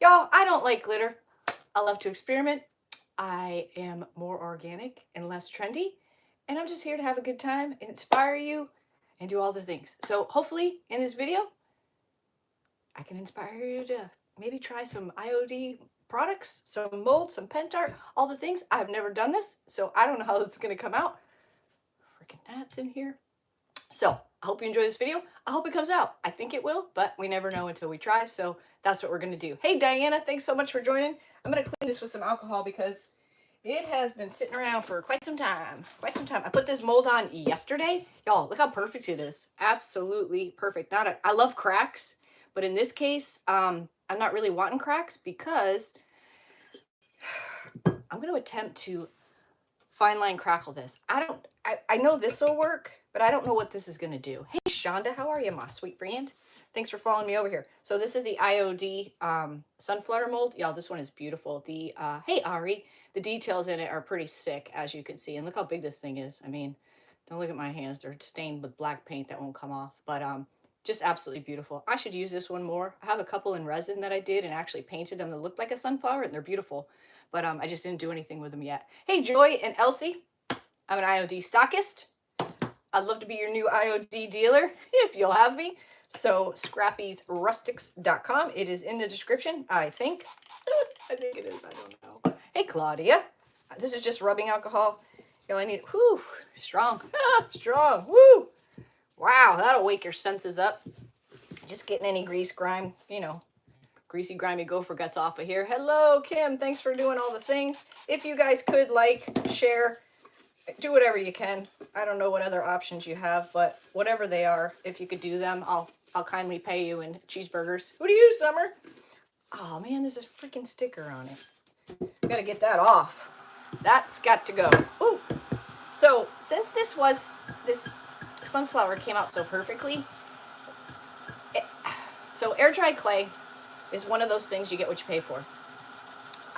Y'all, I don't like glitter. I love to experiment. I am more organic and less trendy. And I'm just here to have a good time and inspire you and do all the things. So hopefully in this video, I can inspire you to maybe try some IOD products, some mold, some Pentart, all the things. I've never done this, so I don't know how this is going to come out. Freaking gnats in here. So I hope you enjoy this video. I hope it comes out. I think it will, but we never know until we try. So that's what we're going to do. Hey, Diana, thanks so much for joining. I'm going to clean this with some alcohol because it has been sitting around for quite some time. I put this mold on yesterday. Y'all, look how perfect it is. Absolutely perfect. I love cracks, but in this case, I'm not really wanting cracks because I'm going to attempt to fine line crackle this. I know this will work, but I don't know what this is going to do. Hey, Shonda, how are you, my sweet friend? Thanks for following me over here. So this is the IOD Sunflower mold. Y'all, this one is beautiful. Hey, Ari, the details in it are pretty sick, as you can see. And look how big this thing is. I mean, don't look at my hands. They're stained with black paint that won't come off. But just absolutely beautiful. I should use this one more. I have a couple in resin that I did and actually painted them to look like a sunflower, and they're beautiful. But I just didn't do anything with them yet. Hey, Joy and Elsie. I'm an IOD stockist. I'd love to be your new IOD dealer if you'll have me. So Scrappy's Rustics.com. It is in the description, I think. I think it is. I don't know. Hey, Claudia. This is just rubbing alcohol. You know, I need, whew, strong. Strong. Woo. Wow, that'll wake your senses up. Just getting any grease, grime, you know, greasy, grimy gopher guts off of here. Hello, Kim. Thanks for doing all the things. If you guys could like, share, do whatever you can. I don't know what other options you have, but whatever they are, if you could do them, I'll kindly pay you in cheeseburgers. Who do you, Summer? Oh man, there's a freaking sticker on it. Gotta get that off. That's got to go. Ooh. So since this sunflower came out so perfectly, so air dry clay is one of those things you get what you pay for.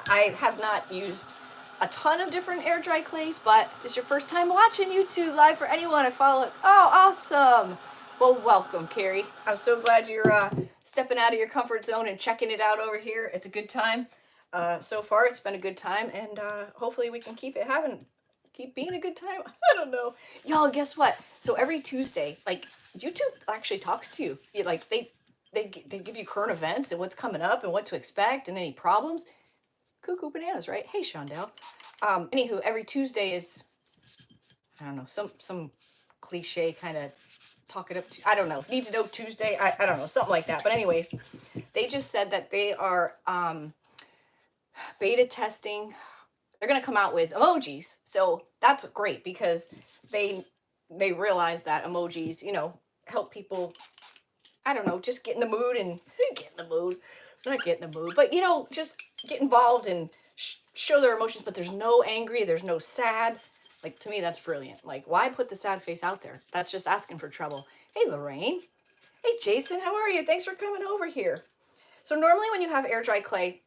I have not used a ton of different air dry clays, but this is your first time watching YouTube live for anyone I follow. Oh, awesome. Well, welcome, Carrie. I'm so glad you're stepping out of your comfort zone and checking it out over here. It's a good time. So far, it's been a good time, and hopefully we can keep being a good time. I don't know. Y'all, guess what? So every Tuesday, like, YouTube actually talks to you. Like, they give you current events and what's coming up and what to expect and any problems. Cuckoo bananas, right? Hey, Shondell. Anywho, every Tuesday is, I don't know, some cliche kind of talk it up to, I don't know, need to know Tuesday, I don't know, something like that. But anyways, they just said that they are beta testing. They're going to come out with emojis. So that's great because they realize that emojis, you know, help people, I don't know, just get in the mood and not get in the mood, but you know, just get involved and show their emotions. But there's no angry, there's no sad. Like, to me, that's brilliant. Like, why put the sad face out there? That's just asking for trouble. Hey, Lorraine. Hey, Jason, how are you? Thanks for coming over here. So normally when you have air dry clay,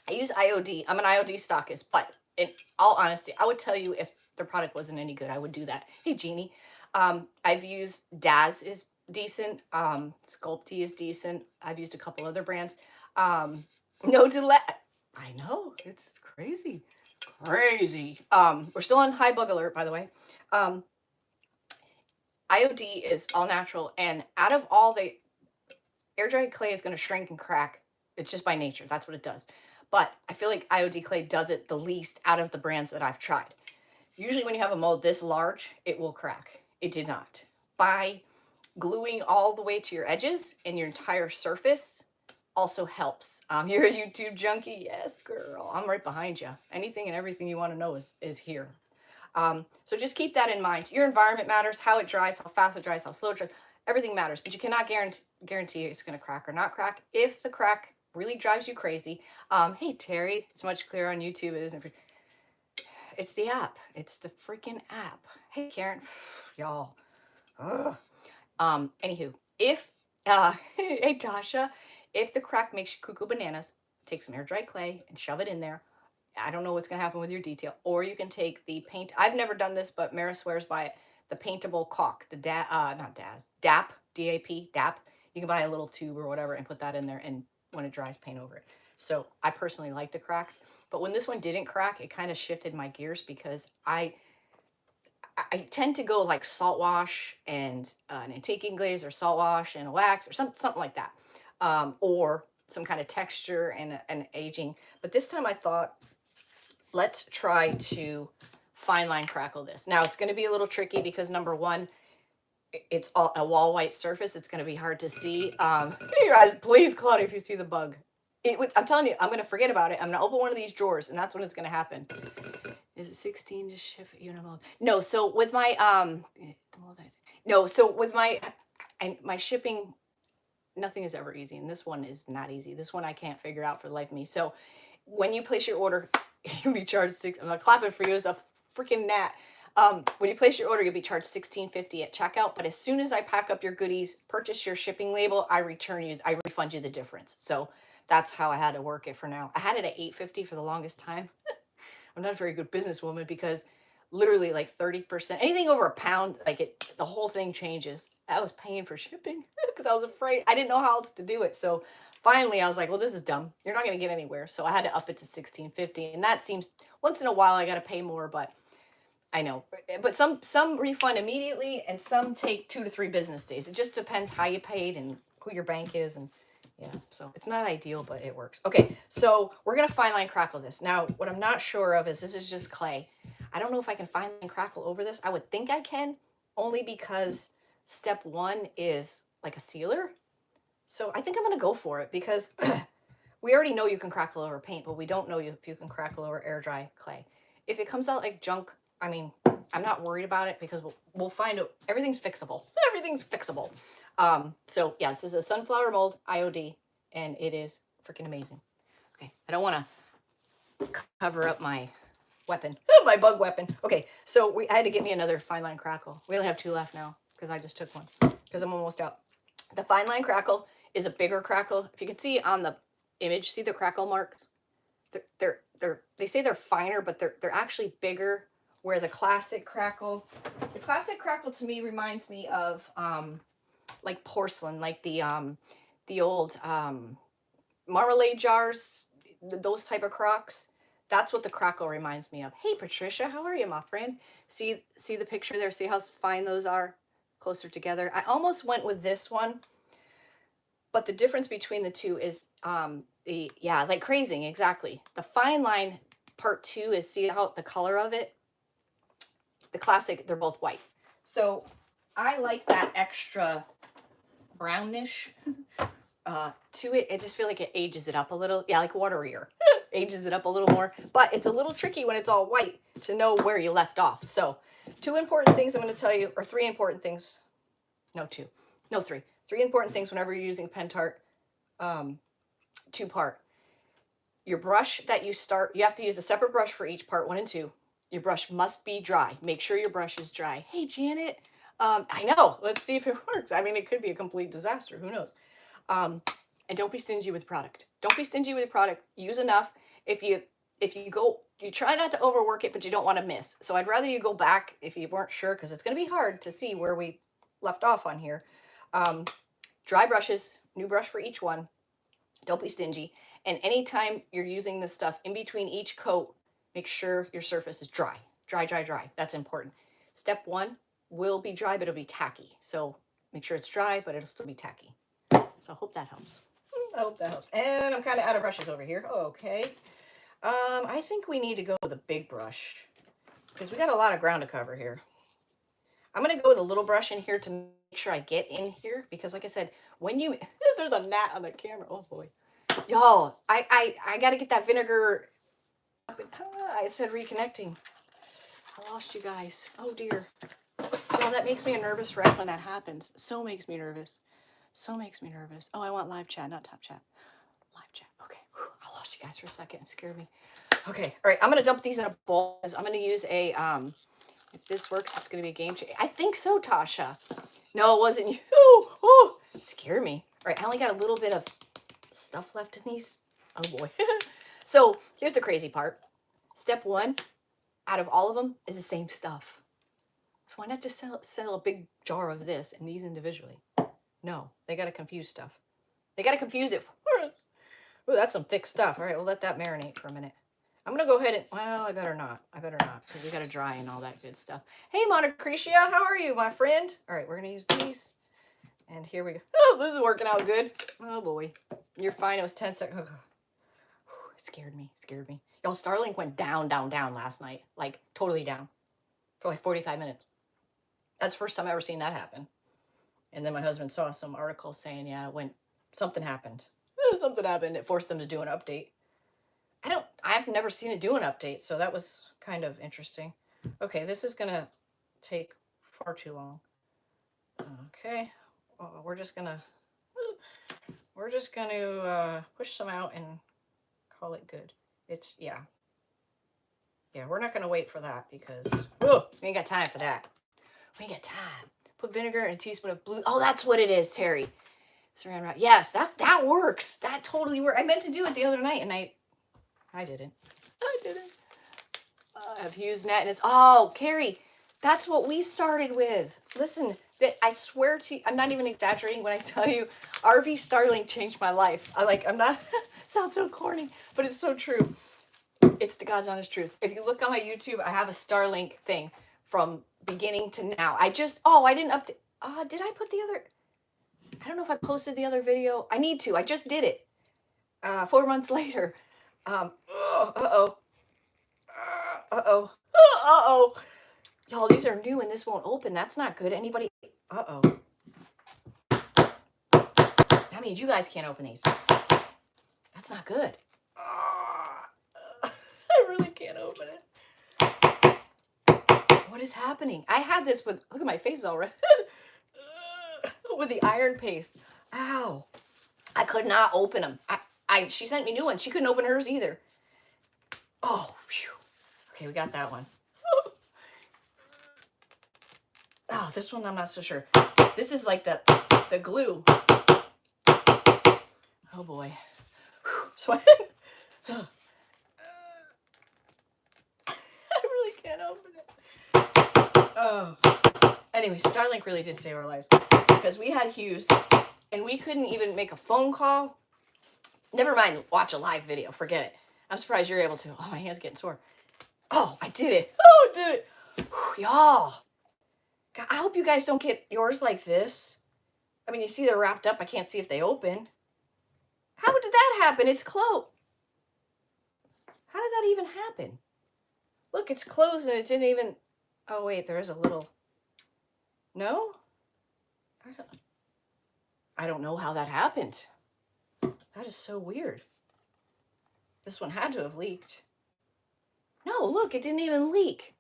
I use IOD. I'm an IOD stockist, but in all honesty, I would tell you if the product wasn't any good, I would do that. Hey, Jeannie. I've used Daz is decent. Sculpty is decent. I've used a couple other brands. No delay. I know, it's crazy. Crazy. We're still on high bug alert, by the way. IOD is all natural, and out of all the air dried clay is going to shrink and crack. It's just by nature. That's what it does. But I feel like IOD clay does it the least out of the brands that I've tried. Usually when you have a mold this large, it will crack. It did not. By gluing all the way to your edges and your entire surface also helps. You're a YouTube junkie. Yes, girl. I'm right behind you. Anything and everything you want to know is here. So just keep that in mind. Your environment matters, how it dries, how fast it dries, how slow it dries. Everything matters, but you cannot guarantee it's going to crack or not crack. If the crack really drives you crazy, hey, Terry, it's much clearer on YouTube. It isn't. It's the app. It's the freaking app. Hey, Karen, y'all. Anywho, if, hey, Tasha, if the crack makes you cuckoo bananas, take some air dry clay and shove it in there. I don't know what's going to happen with your detail. Or you can take the paint. I've never done this, but Mara swears by it. The paintable caulk, the DAP, D-A-P, DAP. You can buy a little tube or whatever and put that in there, and when it dries, paint over it. So I personally like the cracks. But when this one didn't crack, it kind of shifted my gears because I tend to go like salt wash and an antiquing glaze, or salt wash and a wax, or something like that, or some kind of texture and an aging. But this time I thought, let's try to fine line crackle this. Now it's going to be a little tricky because number one, it's all a wall white surface. It's going to be hard to see. Your eyes, please, Claudia, if you see the bug. I'm telling you, I'm going to forget about it. I'm going to open one of these drawers, and that's when it's going to happen. Is it 16 to ship at Unimold? No, so with my my shipping, nothing is ever easy, and this one is not easy. This one I can't figure out for the life of me. So when you place your order, you'll be charged I'm not clapping for you as a freaking gnat. When you place your order, you'll be charged $16.50 at checkout. But as soon as I pack up your goodies, purchase your shipping label, I refund you the difference. So that's how I had to work it for now. I had it at $8.50 for the longest time. I'm not a very good businesswoman because literally like 30%, anything over a pound, like the whole thing changes. I was paying for shipping because I was afraid. I didn't know how else to do it. So finally I was like, well, this is dumb. You're not going to get anywhere. So I had to up it to $16.50. And that seems, once in a while I got to pay more, but I know. But some refund immediately and some take 2 to 3 business days. It just depends how you paid and who your bank is, and yeah, so it's not ideal, but it works. Okay, so we're going to fine line crackle this. Now, what I'm not sure of is this is just clay. I don't know if I can fine line crackle over this. I would think I can, only because step 1 is like a sealer. So I think I'm going to go for it because we already know you can crackle over paint, but we don't know if you can crackle over air dry clay. If it comes out like junk, I mean, I'm not worried about it because we'll find out. Everything's fixable. Everything's fixable. So yeah, this is a Sunflower Mold IOD, and it is freaking amazing. Okay, I don't want to cover up my weapon, my bug weapon. Okay, so I had to get me another fine line crackle. We only have 2 left now because I just took one because I'm almost out. The fine line crackle is a bigger crackle. If you can see on the image, see the crackle marks? They say they're finer, but they're actually bigger. Where the classic crackle to me reminds me of like porcelain, like the old marmalade jars, those type of crocks. That's what the crackle reminds me of. Hey Patricia, how are you, my friend? See the picture there? See how fine those are closer together? I almost went with this one, but the difference between the two is like crazing, exactly. The fine line part 2 is, see how the color of it? The classic, they're both white. So I like that extra brownish to it. I just feel like it ages it up a little. Yeah, like waterier. Ages it up a little more. But it's a little tricky when it's all white to know where you left off. So 2 important things I'm going to tell you, or 3 important things. No, 2. No, 3. 3 important things whenever you're using Pentart 2-part. Your brush that you start, you have to use a separate brush for each part 1 and 2. Your brush must be dry. Make sure your brush is dry. Hey, Janet. I know. Let's see if it works. I mean, it could be a complete disaster. Who knows? And don't be stingy with product. Don't be stingy with product. Use enough. If you try not to overwork it, but you don't want to miss. So I'd rather you go back if you weren't sure, because it's going to be hard to see where we left off on here. Dry brushes, new brush for each one. Don't be stingy. And anytime you're using this stuff in between each coat, make sure your surface is dry. Dry, dry, dry. That's important. Step 1 will be dry, but it'll be tacky. So make sure it's dry, but it'll still be tacky. So I hope that helps. I hope that helps. And I'm kind of out of brushes over here. Okay. I think we need to go with a big brush because we got a lot of ground to cover here. I'm going to go with a little brush in here to make sure I get in here because, like I said, when you... There's a gnat on the camera. Oh, boy. Y'all, I got to get that vinegar... I said reconnecting. I lost you guys. Oh, dear. Y'all, that makes me a nervous wreck when that happens. So makes me nervous. So makes me nervous. Oh, I want live chat, not top chat. Live chat. Okay. Whew, I lost you guys for a second. It scared me. Okay. All right. I'm going to dump these in a bowl. I'm going to use a... if this works, it's going to be a game changer. I think so, Tasha. No, it wasn't you. Oh, it scared me. All right. I only got a little bit of stuff left in these. Oh, boy. So here's the crazy part. Step 1 out of all of them is the same stuff. So why not just sell a big jar of this and these individually? No, they got to confuse stuff. They got to confuse it for us. Ooh, that's some thick stuff. All right, we'll let that marinate for a minute. I'm going to go ahead and, well, I better not. I better not, because we got to dry and all that good stuff. Hey, Monocretia, how are you, my friend? All right, we're going to use these. And here we go. Oh, this is working out good. Oh, boy. You're fine. It was 10 seconds. Oh, it scared me. It scared me. Y'all, Starlink went down, down, down last night. Like, totally down. For like 45 minutes. That's the first time I've ever seen that happen. And then my husband saw some article saying, yeah, something happened. Something happened. It forced them to do an update. I've never seen it do an update, so that was kind of interesting. Okay, this is gonna take far too long. Okay, we're just gonna push some out and call it good. Yeah, we're not gonna wait for that because we ain't got time for that. We ain't got time. Put vinegar and a teaspoon of blue. Oh, that's what it is, Terry. Saran wrap. Yes, that works. That totally works. I meant to do it the other night and I didn't. I've used that and it's, oh, Carrie, that's what we started with. Listen, I swear to you, I'm not even exaggerating when I tell you, RV Starlink changed my life. I'm not, sounds so corny, but it's so true. It's the God's honest truth. If you look on my YouTube, I have a Starlink thing from beginning to now. I didn't update. Did I put the other, I don't know if I posted the other video. I need to, I just did it. 4 months later. Uh-oh. Y'all, these are new and this won't open. That's not good. Anybody? Uh-oh. That means you guys can't open these. That's not good. I really can't open it. What is happening? I had this with, look at my face already. With the iron paste. Ow. I could not open them. She sent me new ones. She couldn't open hers either. Oh, phew. Okay, we got that one. Oh, this one I'm not so sure. This is like the glue. Oh boy. Sweat. I really can't open it. Oh. Anyway, Starlink really did save our lives because we had Hughes and we couldn't even make a phone call. Never mind, watch a live video. Forget it. I'm surprised you're able to. Oh, my hand's getting sore. Oh, I did it. Oh, I did it. Y'all. I hope you guys don't get yours like this. I mean, you see they're wrapped up. I can't see if they open. How did that happen? It's closed. How did that even happen? Look, it's closed and it didn't even... Oh, wait, there is a little... No? I don't know how that happened. That is so weird. This one had to have leaked. No, look, it didn't even leak.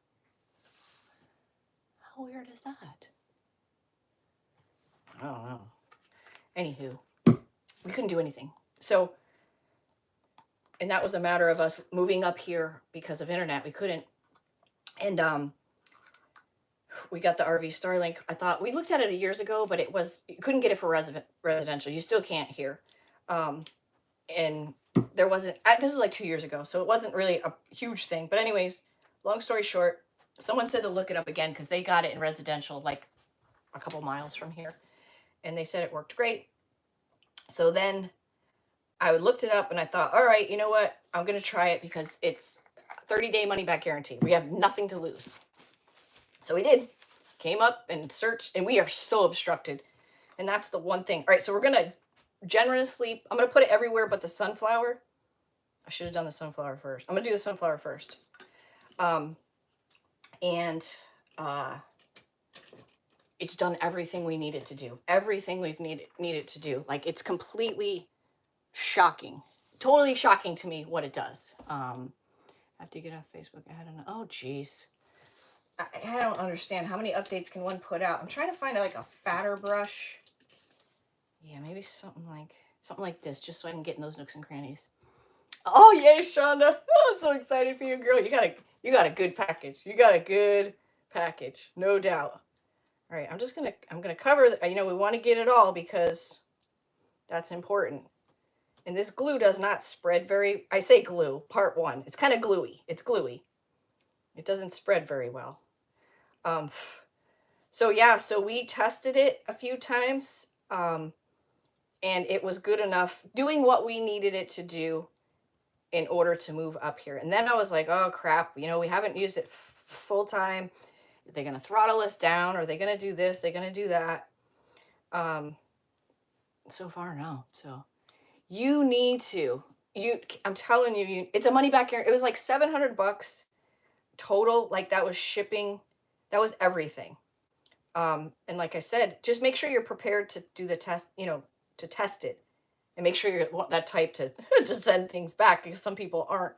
How weird is that? I don't know. Anywho, we couldn't do anything. So, and that was a matter of us moving up here because of internet. We couldn't. And we got the RV Starlink. I thought, we looked at it years ago, but you couldn't get it for residential. You still can't here. And there wasn't, this was like 2 years ago, so it wasn't really a huge thing. But anyways, long story short, someone said to look it up again because they got it in residential like a couple miles from here. And they said it worked great. So then I looked it up and I thought, all right, you know what? I'm going to try it because it's 30-day money-back guarantee. We have nothing to lose. So we did. Came up and searched, and we are so obstructed. And that's the one thing. All right, so we're going to generously, I'm going to put it everywhere but the sunflower. I should have done the sunflower first. I'm going to do the sunflower first. It's done everything we needed to do. Everything we've needed to do. Like, it's completely shocking. Totally shocking to me what it does. I have to get off Facebook. I don't know. Oh, jeez. I don't understand. How many updates can one put out? I'm trying to find like a fatter brush. Yeah, maybe something like this, just so I can get in those nooks and crannies. Oh, yay, Shonda. Oh, I'm so excited for you, girl. You got a good package. You got a good package, no doubt. All right, I'm gonna cover, we want to get it all because that's important. And this glue does not spread I say glue, part one. It's kind of gluey. It's gluey. It doesn't spread very well. So we tested it a few times. and it was good enough doing what we needed it to do in order to move up here. And then I was like, oh crap, you know, we haven't used it full time. Are they going to throttle us down? Are they going to do this? They're going to do that. So far, no. So you need to, I'm telling you, it's a money back here. It was like $700 total. Like that was shipping. That was everything. And like I said, just make sure you're prepared to do the test, you know, to test it, and make sure you're that type to, to send things back, because some people aren't.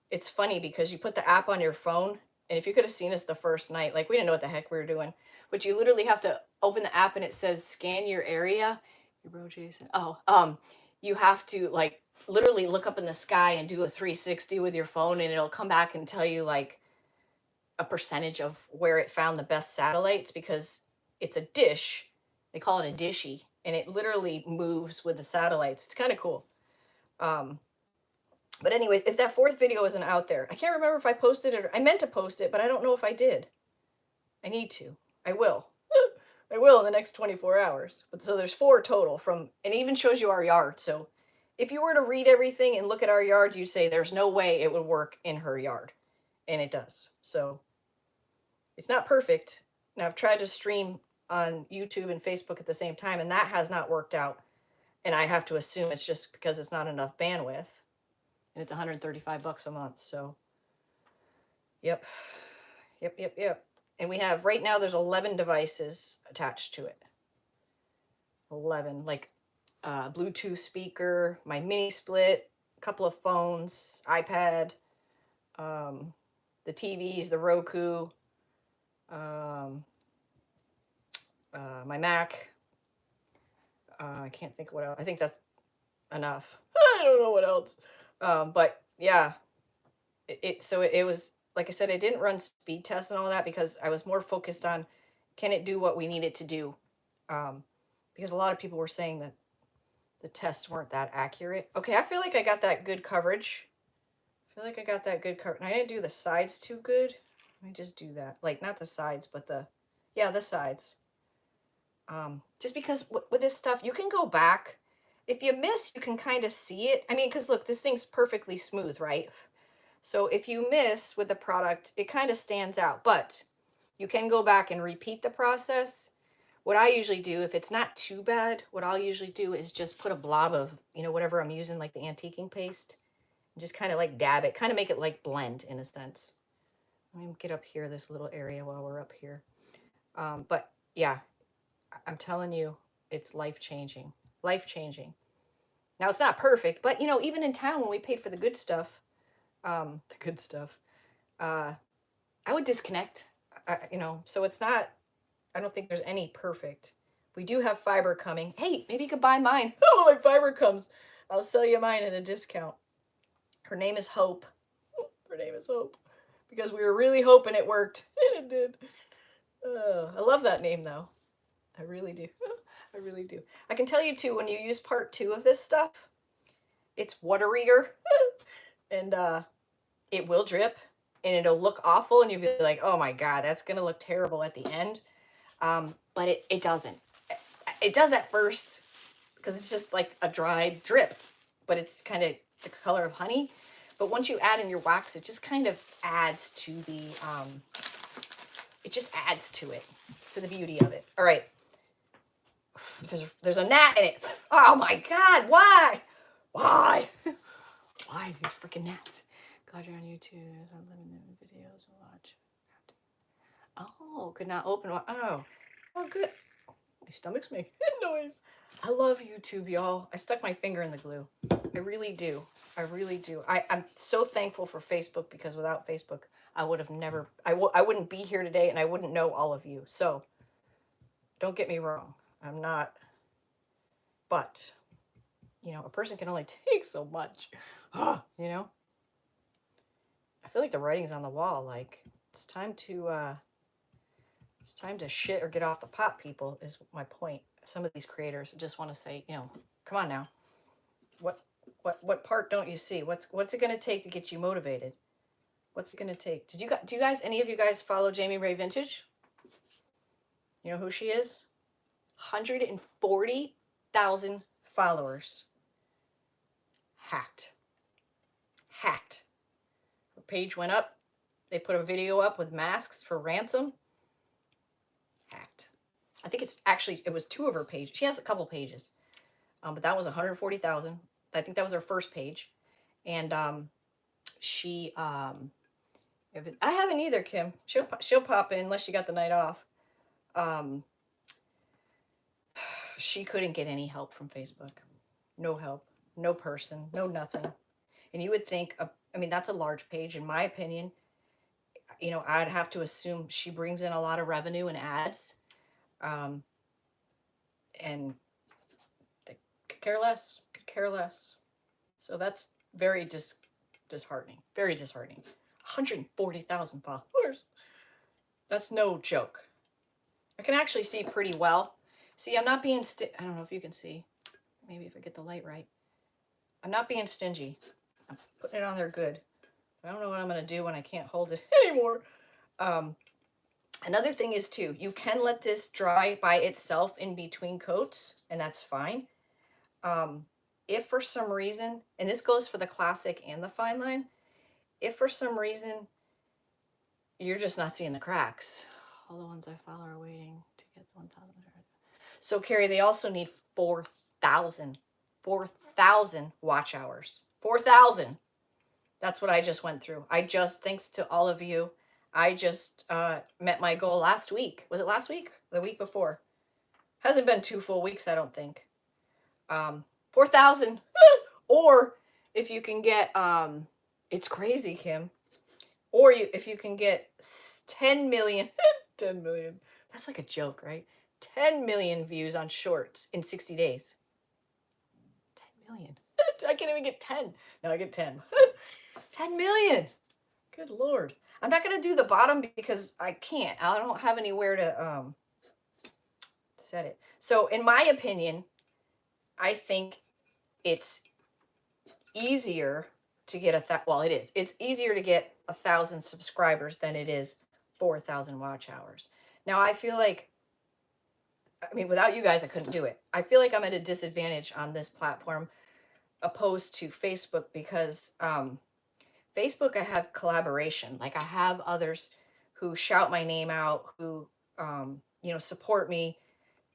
It's funny because you put the app on your phone, and if you could have seen us the first night, like we didn't know what the heck we were doing, but you literally have to open the app and it says scan your area. Your bro Jason. Oh, you have to like literally look up in the sky and do a 360 with your phone, and it'll come back and tell you like a percentage of where it found the best satellites, because it's a dish. They call it a dishy, and it literally moves with the satellites. It's kind of cool. But anyway, if that fourth video isn't out there, I can't remember if I posted it. I meant to post it, but I don't know if I did. I need to. I will. I will in the next 24 hours. But so there's 4 total from, and it even shows you our yard. So if you were to read everything and look at our yard, you'd say there's no way it would work in her yard. And it does. So it's not perfect. Now I've tried to stream on YouTube and Facebook at the same time, and that has not worked out. And I have to assume it's just because it's not enough bandwidth. And it's $135 a month. So, yep. And we have, right now, there's 11 devices attached to it. 11, like Bluetooth speaker, my mini split, a couple of phones, iPad, the TVs, the Roku, my Mac. I can't think of what else. I think that's enough. I don't know what else. But yeah, it was, like I said, I didn't run speed tests and all that because I was more focused on, can it do what we need it to do? Because a lot of people were saying that the tests weren't that accurate. Okay, I feel like I got that good coverage. I didn't do the sides too good. Let me just do that. Like, not the sides, but the sides. Just because with this stuff, you can go back. If you miss, you can kind of see it. I mean, because look, this thing's perfectly smooth, right? So if you miss with the product, it kind of stands out. But you can go back and repeat the process. What I usually do, if it's not too bad, what I'll usually do is just put a blob of, you know, whatever I'm using, like the antiquing paste. And just kind of like dab it, kind of make it like blend in a sense. Let me get up here, this little area while we're up here. But yeah, I'm telling you, it's life-changing. Life-changing. Now, it's not perfect, but, you know, even in town when we paid for the good stuff, I would disconnect, you know, so it's not, I don't think there's any perfect. We do have fiber coming. Hey, maybe you could buy mine. Oh, my fiber comes. I'll sell you mine at a discount. Her name is Hope. Her name is Hope. Because we were really hoping it worked. And it did. I love that name, though. I really do. I really do. I can tell you, too, when you use part 2 of this stuff, it's waterier. And it will drip. And it'll look awful. And you'll be like, oh, my God, that's going to look terrible at the end. But it doesn't. It does at first because it's just like a dried drip. But it's kind of the color of honey. But once you add in your wax, it just kind of adds to the, it just adds to it, to the beauty of it. All right. There's a gnat in it. Oh my God, why? Why? Why these freaking gnats? Glad you're on YouTube. I'm living in videos to watch. Oh, could not open one. Oh, good. My stomach's making noise. I love YouTube, y'all. I stuck my finger in the glue. I really do. I really do. I'm so thankful for Facebook, because without Facebook, I would have never, I wouldn't be here today, and I wouldn't know all of you. So don't get me wrong. I'm not, but, you know, a person can only take so much, you know? I feel like the writing's on the wall. Like, it's time to shit or get off the pot, people, is my point. Some of these creators just want to say, you know, come on now. What part don't you see? What's it going to take to get you motivated? What's it going to take? Do you guys, any of you guys follow Jamie Ray Vintage? You know who she is? 140,000 followers. Hacked. Hacked. Her page went up. They put a video up with masks for ransom. Hacked. I think it's actually, it was 2 of her pages. She has a couple pages. But that was 140,000. I think that was her first page. And she, I haven't either, Kim. She'll pop in unless she got the night off. She couldn't get any help from Facebook. No help, no person, no nothing. And you would think, I mean, that's a large page, in my opinion. You know, I'd have to assume she brings in a lot of revenue and ads. And they could care less, could care less. So that's very disheartening, very disheartening. 140,000 followers. That's no joke. I can actually see pretty well. See, I'm not being, I don't know if you can see. Maybe if I get the light right. I'm not being stingy. I'm putting it on there good. I don't know what I'm going to do when I can't hold it anymore. Another thing is, too, you can let this dry by itself in between coats, and that's fine. If for some reason, and this goes for the classic and the fine line, if for some reason you're just not seeing the cracks, all the ones I follow are waiting to get the 1,000. So, Carrie, they also need 4,000 watch hours. 4,000. That's what I just went through. Thanks to all of you, I just met my goal last week. Was it last week? The week before? Hasn't been 2 full weeks, I don't think. 4,000. Or if you can get, it's crazy, Kim. Or if you can get 10 million, 10 million. That's like a joke, right? 10 million views on shorts in 60 days. 10 million. I can't even get 10. No, I get 10. 10 million. Good Lord. I'm not going to do the bottom because I can't. I don't have anywhere to set it. So in my opinion, I think it's easier to get well, it is. It's easier to get 1,000 subscribers than it is 4,000 watch hours. Now, I feel like, I mean, without you guys, I couldn't do it. I feel like I'm at a disadvantage on this platform opposed to Facebook because Facebook, I have collaboration. Like I have others who shout my name out, who, you know, support me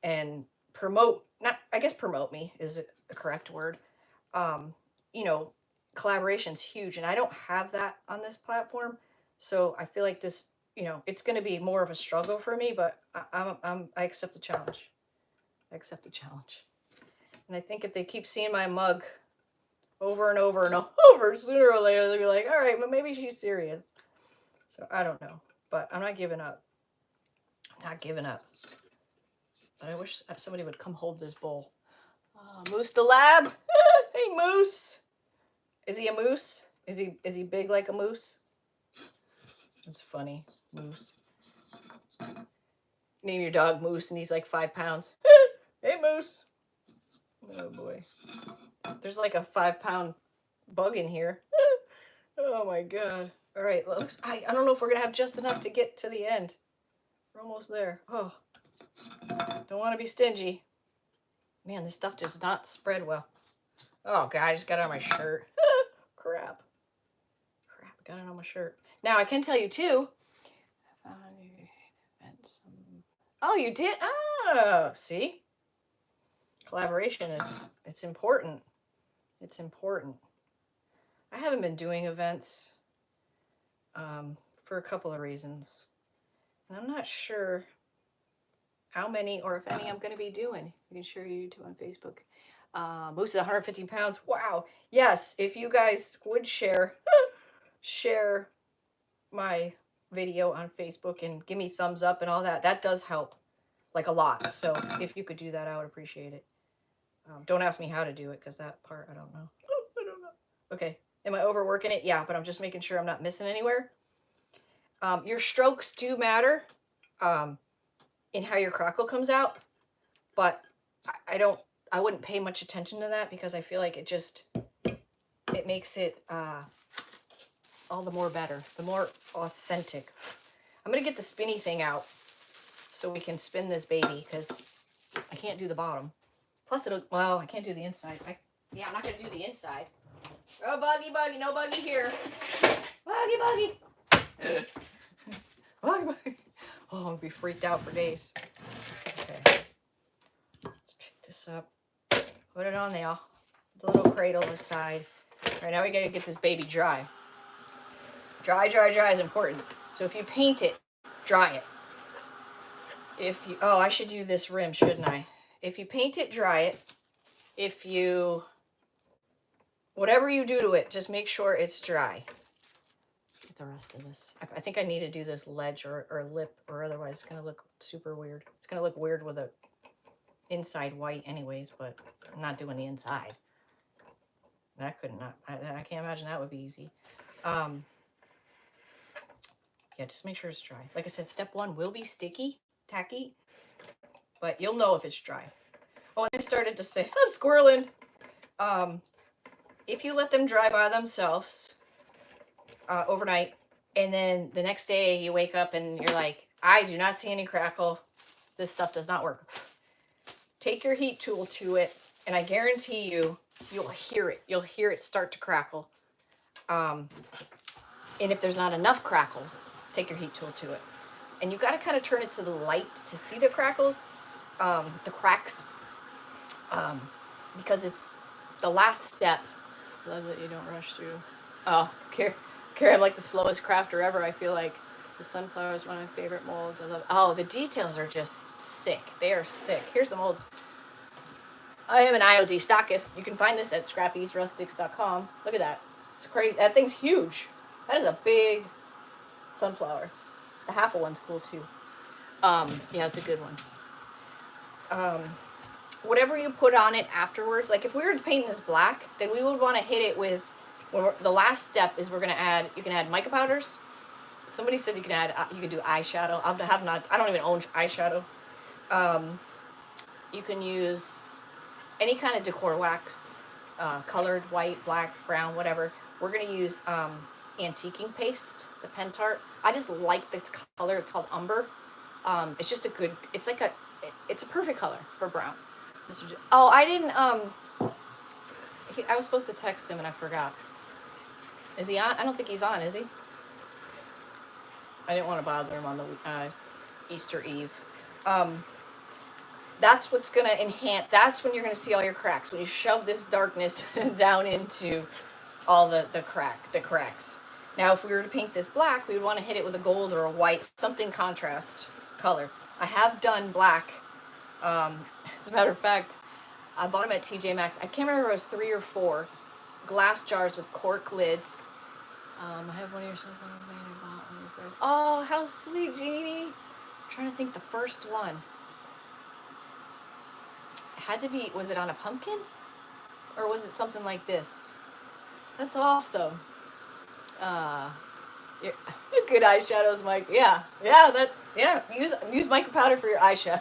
and promote, I guess promote me is the correct word. You know, collaboration's huge and I don't have that on this platform. So I feel like this, you know, it's going to be more of a struggle for me, but I accept the challenge. I accept the challenge. And I think if they keep seeing my mug over and over and over, sooner or later, they'll be like, all right, but maybe she's serious. So I don't know, but I'm not giving up. I'm not giving up. But I wish somebody would come hold this bowl. Moose the lab. Hey, Moose. Is he a moose? Is he big like a moose? That's funny. Moose. Name your dog Moose and he's like 5 pounds. Hey, Moose. Oh, boy. There's like a 5-pound bug in here. Oh, my God. All right. Looks. I don't know if we're going to have just enough to get to the end. We're almost there. Oh. Don't want to be stingy. Man, this stuff does not spread well. Oh, God. I just got it on my shirt. Crap. I got it on my shirt. Now, I can tell you, too. Oh, you did? Oh, see? Collaboration it's important. It's important. I haven't been doing events for a couple of reasons. And I'm not sure how many or if any I'm going to be doing. I can share you too on Facebook. Moose is 115 pounds. Wow. Yes, if you guys would share my video on Facebook and give me thumbs up and all that, that does help like a lot. So if you could do that, I would appreciate it. Don't ask me how to do it because that part I don't know. I don't know. Okay. Am I overworking it? Yeah, but I'm just making sure I'm not missing anywhere. Your strokes do matter in how your crackle comes out, but I wouldn't pay much attention to that because I feel like it makes it all the more better, the more authentic. I'm going to get the spinny thing out so we can spin this baby because I can't do the bottom. Plus it'll, well, I can't do the inside. Yeah, I'm not going to do the inside. Oh, buggy, buggy, no buggy here. Buggy, buggy. Buggy, buggy. Oh, I'm going to be freaked out for days. Okay. Let's pick this up. Put it on there. The little cradle aside. All right, now we got to get this baby dry. Dry, dry, dry is important. So if you paint it, dry it. If you, oh, I should do this rim, shouldn't I? If you paint it, dry it. If you, whatever you do to it, just make sure it's dry. Get the rest of this. I think I need to do this ledge or lip, or otherwise it's gonna look super weird. It's gonna look weird with a inside white anyways, but I'm not doing the inside. That could not, I can't imagine that would be easy. Yeah, just make sure it's dry. Like I said, step one will be sticky, tacky, but you'll know if it's dry. Oh, and I started to say, I'm squirreling. If you let them dry by themselves overnight, and then the next day you wake up and you're like, I do not see any crackle. This stuff does not work. Take your heat tool to it, and I guarantee you, you'll hear it. You'll hear it start to crackle. And if there's not enough crackles, take your heat tool to it. And you got to kind of turn it to the light to see the crackles, the cracks, because it's the last step. Love that you don't rush through. Oh, Carrie, I'm like the slowest crafter ever. I feel like the sunflower is one of my favorite molds. I love. Oh, the details are just sick. They are sick. Here's the mold. I am an IOD stockist. You can find this at scrappysrustics.com. Look at that. It's crazy. That thing's huge. That is a big sunflower. The half one's cool too. Yeah, it's a good one. Whatever you put on it afterwards, like if we were to paint this black, then we would want to hit it with, the last step is we're going to add, you can add mica powders. Somebody said you can add, you can do eyeshadow. I don't even own eyeshadow. You can use any kind of decor wax, colored, white, black, brown, whatever. We're going to use antiquing paste, the Pentart. I just like this color. It's called umber. It's just a good, it's like it's a perfect color for brown. Oh, I didn't, I was supposed to text him and I forgot. Is he on? I don't think he's on, is he? I didn't want to bother him on the Easter Eve. That's what's going to enhance, that's when you're going to see all your cracks, when you shove this darkness down into all the cracks. Now, if we were to paint this black, we would want to hit it with a gold or a white, something contrast color. I have done black. As a matter of fact, I bought them at TJ Maxx. I can't remember if it was 3 or 4 glass jars with cork lids. I have one of your stuff on the bottom. Oh, how sweet, Jeannie. I'm trying to think the first one. It had to be, was it on a pumpkin? Or was it something like this? That's awesome. Good eyeshadows, Mike. Yeah. Use mica powder for your eyeshadow.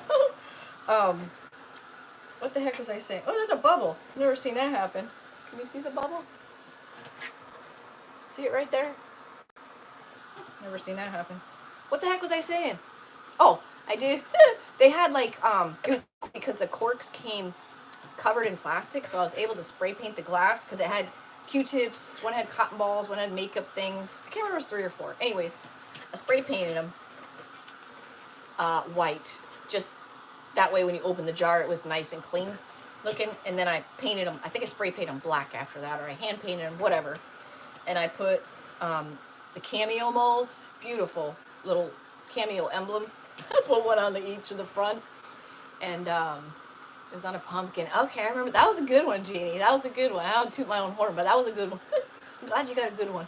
What the heck was I saying? Oh, there's a bubble. Never seen that happen. Can you see the bubble? See it right there? Never seen that happen. What the heck was I saying? Oh, I did. They had like, it was because the corks came covered in plastic, so I was able to spray paint the glass because it had Q-tips, one had cotton balls, one had makeup things. I can't remember if it was 3 or 4. Anyways, I spray painted them white. Just that way when you open the jar, it was nice and clean looking. And then I painted them, I think I spray painted them black after that, or I hand painted them, whatever. And I put the cameo molds, beautiful little cameo emblems. I put one on each of the front. And it was on a pumpkin. Okay, I remember. That was a good one, Jeannie. That was a good one. I don't toot my own horn, but that was a good one. I'm glad you got a good one.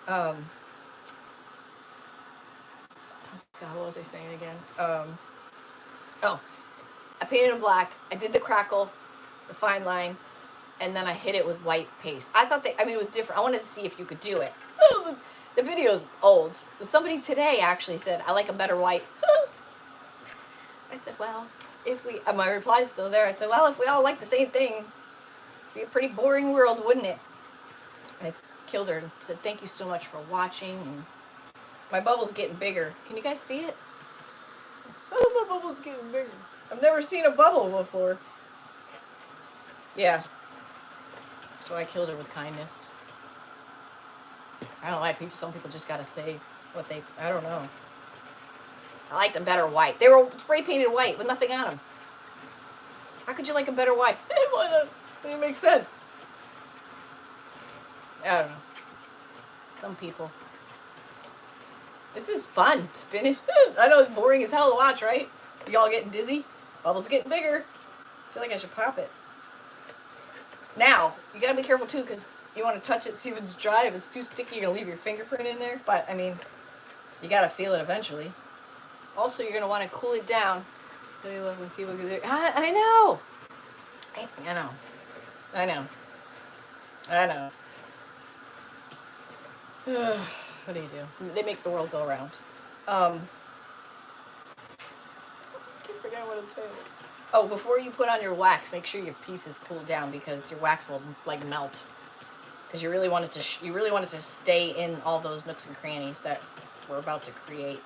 God, what was I saying again? Oh, I painted them black. I did the crackle, the fine line, and then I hit it with white paste. I thought it was different. I wanted to see if you could do it. The video's old. Somebody today actually said, I like a better white. I said, well, if we, my reply's still there. I said, well, if we all like the same thing, it'd be a pretty boring world, wouldn't it? I killed her and said, thank you so much for watching. And my bubble's getting bigger. Can you guys see it? Oh, my bubble's getting bigger. I've never seen a bubble before. Yeah. So I killed her with kindness. I don't like people. Some people just gotta say what they. I don't know. I like them better white. They were spray painted white with nothing on them. How could you like them better white? It doesn't make sense. I don't know. Some people. This is fun. Spinning. I know it's boring as hell to watch, right? Y'all getting dizzy? Bubbles getting bigger. I feel like I should pop it. Now, you gotta be careful too, because you want to touch it, see if it's dry. If it's too sticky, you're gonna leave your fingerprint in there. But, I mean, you gotta feel it eventually. Also, you're gonna want to cool it down. I know. I know. I know. I know. What do you do? They make the world go round. I keep forgetting what I'm saying. Oh, before you put on your wax, make sure your piece is cooled down because your wax will like melt. Because you really want it to stay in all those nooks and crannies that we're about to create.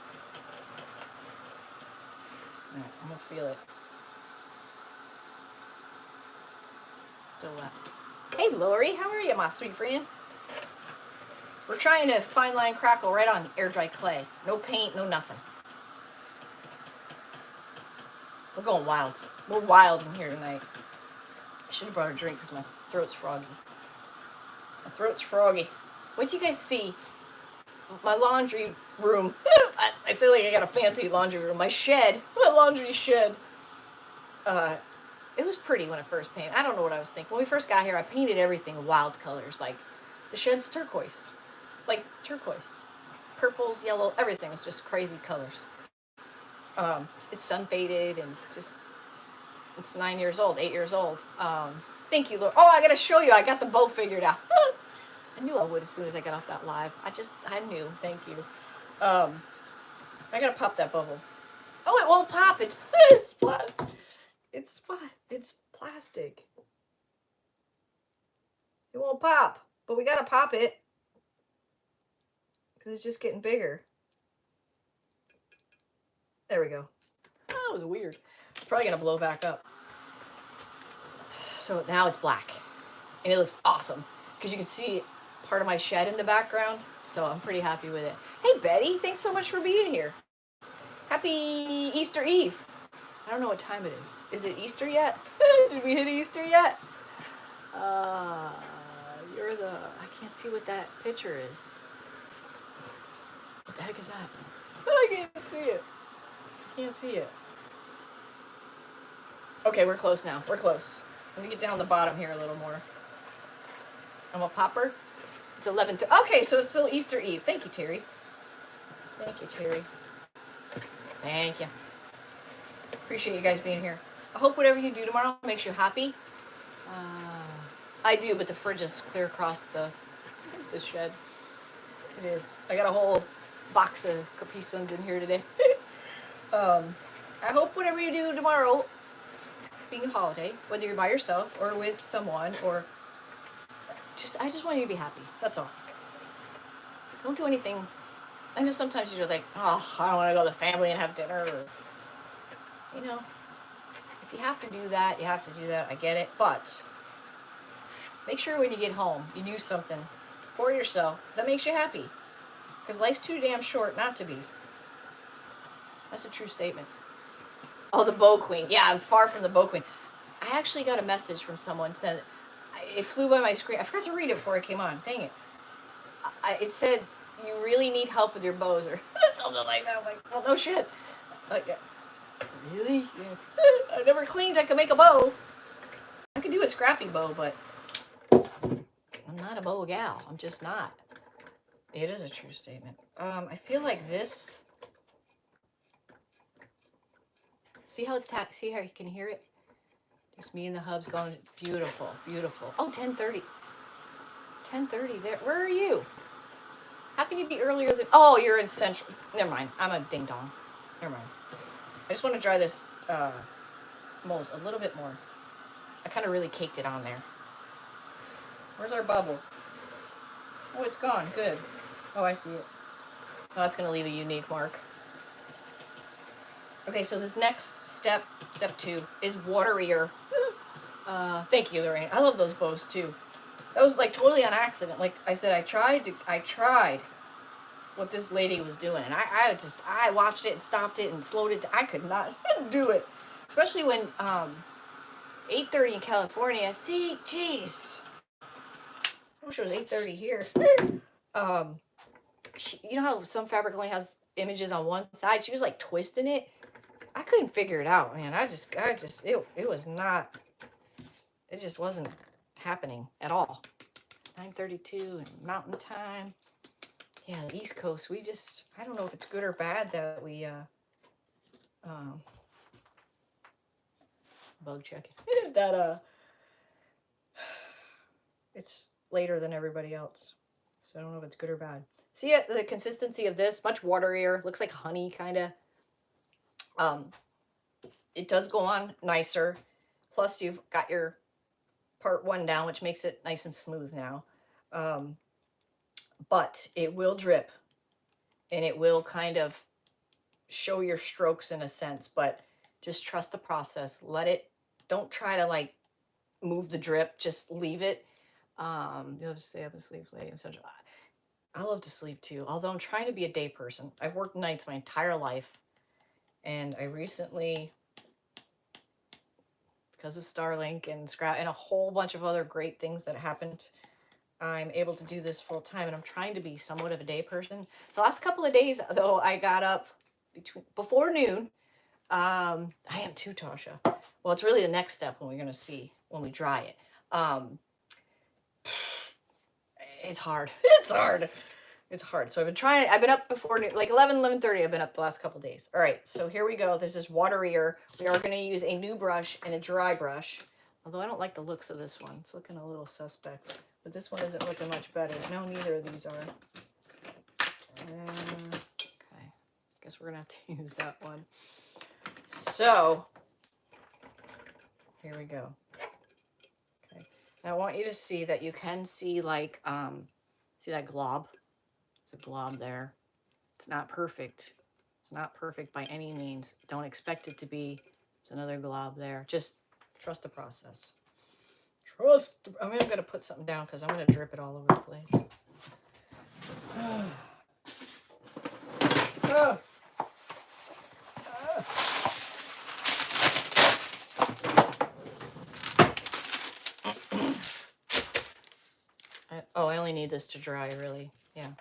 Right, I'm gonna feel it. Still wet. Hey, Lori, how are you, my sweet friend? We're trying to fine line crackle right on air dry clay. No paint, no nothing. We're going wild. We're wild in here tonight. I should have brought a drink because my throat's froggy. My throat's froggy. What do you guys see? My laundry room. I feel like I got a fancy laundry room. My shed. My laundry shed. It was pretty when I first painted. I don't know what I was thinking. When we first got here, I painted everything wild colors. Like, the shed's turquoise. Like, turquoise. Purples, yellow, everything was just crazy colors. It's sun faded and just, it's 9 years old, 8 years old. Thank you, Lord. Oh, I gotta show you. I got the bow figured out. I knew I would as soon as I got off that live. I knew. Thank you. I gotta pop that bubble. Oh, it won't pop. It's plastic. It's plastic. It won't pop, but we gotta pop it because it's just getting bigger. There we go. Oh, that was weird. It's probably gonna blow back up. So now it's black, and it looks awesome because you can see part of my shed in the background. So I'm pretty happy with it. Hey, Betty, thanks so much for being here. Happy Easter Eve. I don't know what time it is. Is it Easter yet? Did we hit Easter yet? I can't see what that picture is. What the heck is that? I can't see it. Can't see it. Okay, we're close now. We're close. Let me get down the bottom here a little more. I'm a popper. It's 11. Okay, so it's still Easter Eve. Thank you, Terry. Thank you, Terry. Thank you. Appreciate you guys being here. I hope whatever you do tomorrow makes you happy. I do, but the fridge is clear across the shed. It is. I got a whole box of Capri Suns in here today. I hope whatever you do tomorrow, being a holiday, whether you're by yourself or with someone, or I just want you to be happy. That's all. Don't do anything. I know sometimes you're like, oh, I don't want to go to the family and have dinner. Or, you know, if you have to do that, you have to do that. I get it. But make sure when you get home, you do something for yourself that makes you happy. Because life's too damn short not to be. That's a true statement. Oh, the Bow Queen. Yeah, I'm far from the Bow Queen. I actually got a message from someone said, it flew by my screen. I forgot to read it before I came on. Dang it. It said, you really need help with your bows or something like that. I'm like, well, no shit. Like, really? Yeah. I never claimed I could make a bow. I could do a Scrappy bow, but I'm not a bow gal. I'm just not. It is a true statement. I feel like this. See how it's see how you can hear it? Just me and the hubs going, beautiful, beautiful. Oh, 10:30. 10:30 there. Where are you? How can you be earlier than, oh, you're in Central. Never mind. I'm a ding dong. Never mind. I just want to dry this mold a little bit more. I kind of really caked it on there. Where's our bubble? Oh, it's gone. Good. Oh, I see it. Oh, that's going to leave a unique mark. Okay, so this next step, step 2, is waterier. Thank you, Lorraine. I love those bows too. That was like totally on accident. Like I said, I tried what this lady was doing, and I watched it and stopped it and slowed it. I could not do it, especially when 8:30 in California. See, jeez, I wish it was 8:30 here. You know how some fabric only has images on one side? She was like twisting it. I couldn't figure it out, man. It was not. It just wasn't happening at all. 9:32 and Mountain Time. Yeah, the East Coast. I don't know if it's good or bad that we bug check that it's later than everybody else. So I don't know if it's good or bad. See the consistency of this, much waterier, looks like honey kind of. It does go on nicer. Plus you've got your part 1 down, which makes it nice and smooth now. But it will drip and it will kind of show your strokes in a sense, but just trust the process. Don't try to like move the drip, just leave it. You have to stay up and sleep late. I love to sleep too, although I'm trying to be a day person. I've worked nights my entire life, and I recently, because of Starlink and Scrappy and a whole bunch of other great things that happened, I'm able to do this full time, and I'm trying to be somewhat of a day person. The last couple of days, though, I got up before noon. I am too, Tasha. Well, it's really the next step when we're going to see when we dry it. It's hard. It's hard. It's hard. So I've been up before noon, like 11:30. I've been up the last couple of days. All right, so here we go. This is waterier. We are going to use a new brush and a dry brush. Although I don't like the looks of this one. It's looking a little suspect. But this one isn't looking much better. No, neither of these are. Okay. Guess we're going to have to use that one. So, here we go. Okay. Now I want you to see that you can see like, see that glob? There's a glob there. It's not perfect. It's not perfect by any means. Don't expect it to be. There's another glob there. Just trust the process. I'm going to put something down because I'm going to drip it all over the place. I only need this to dry, really. Yeah.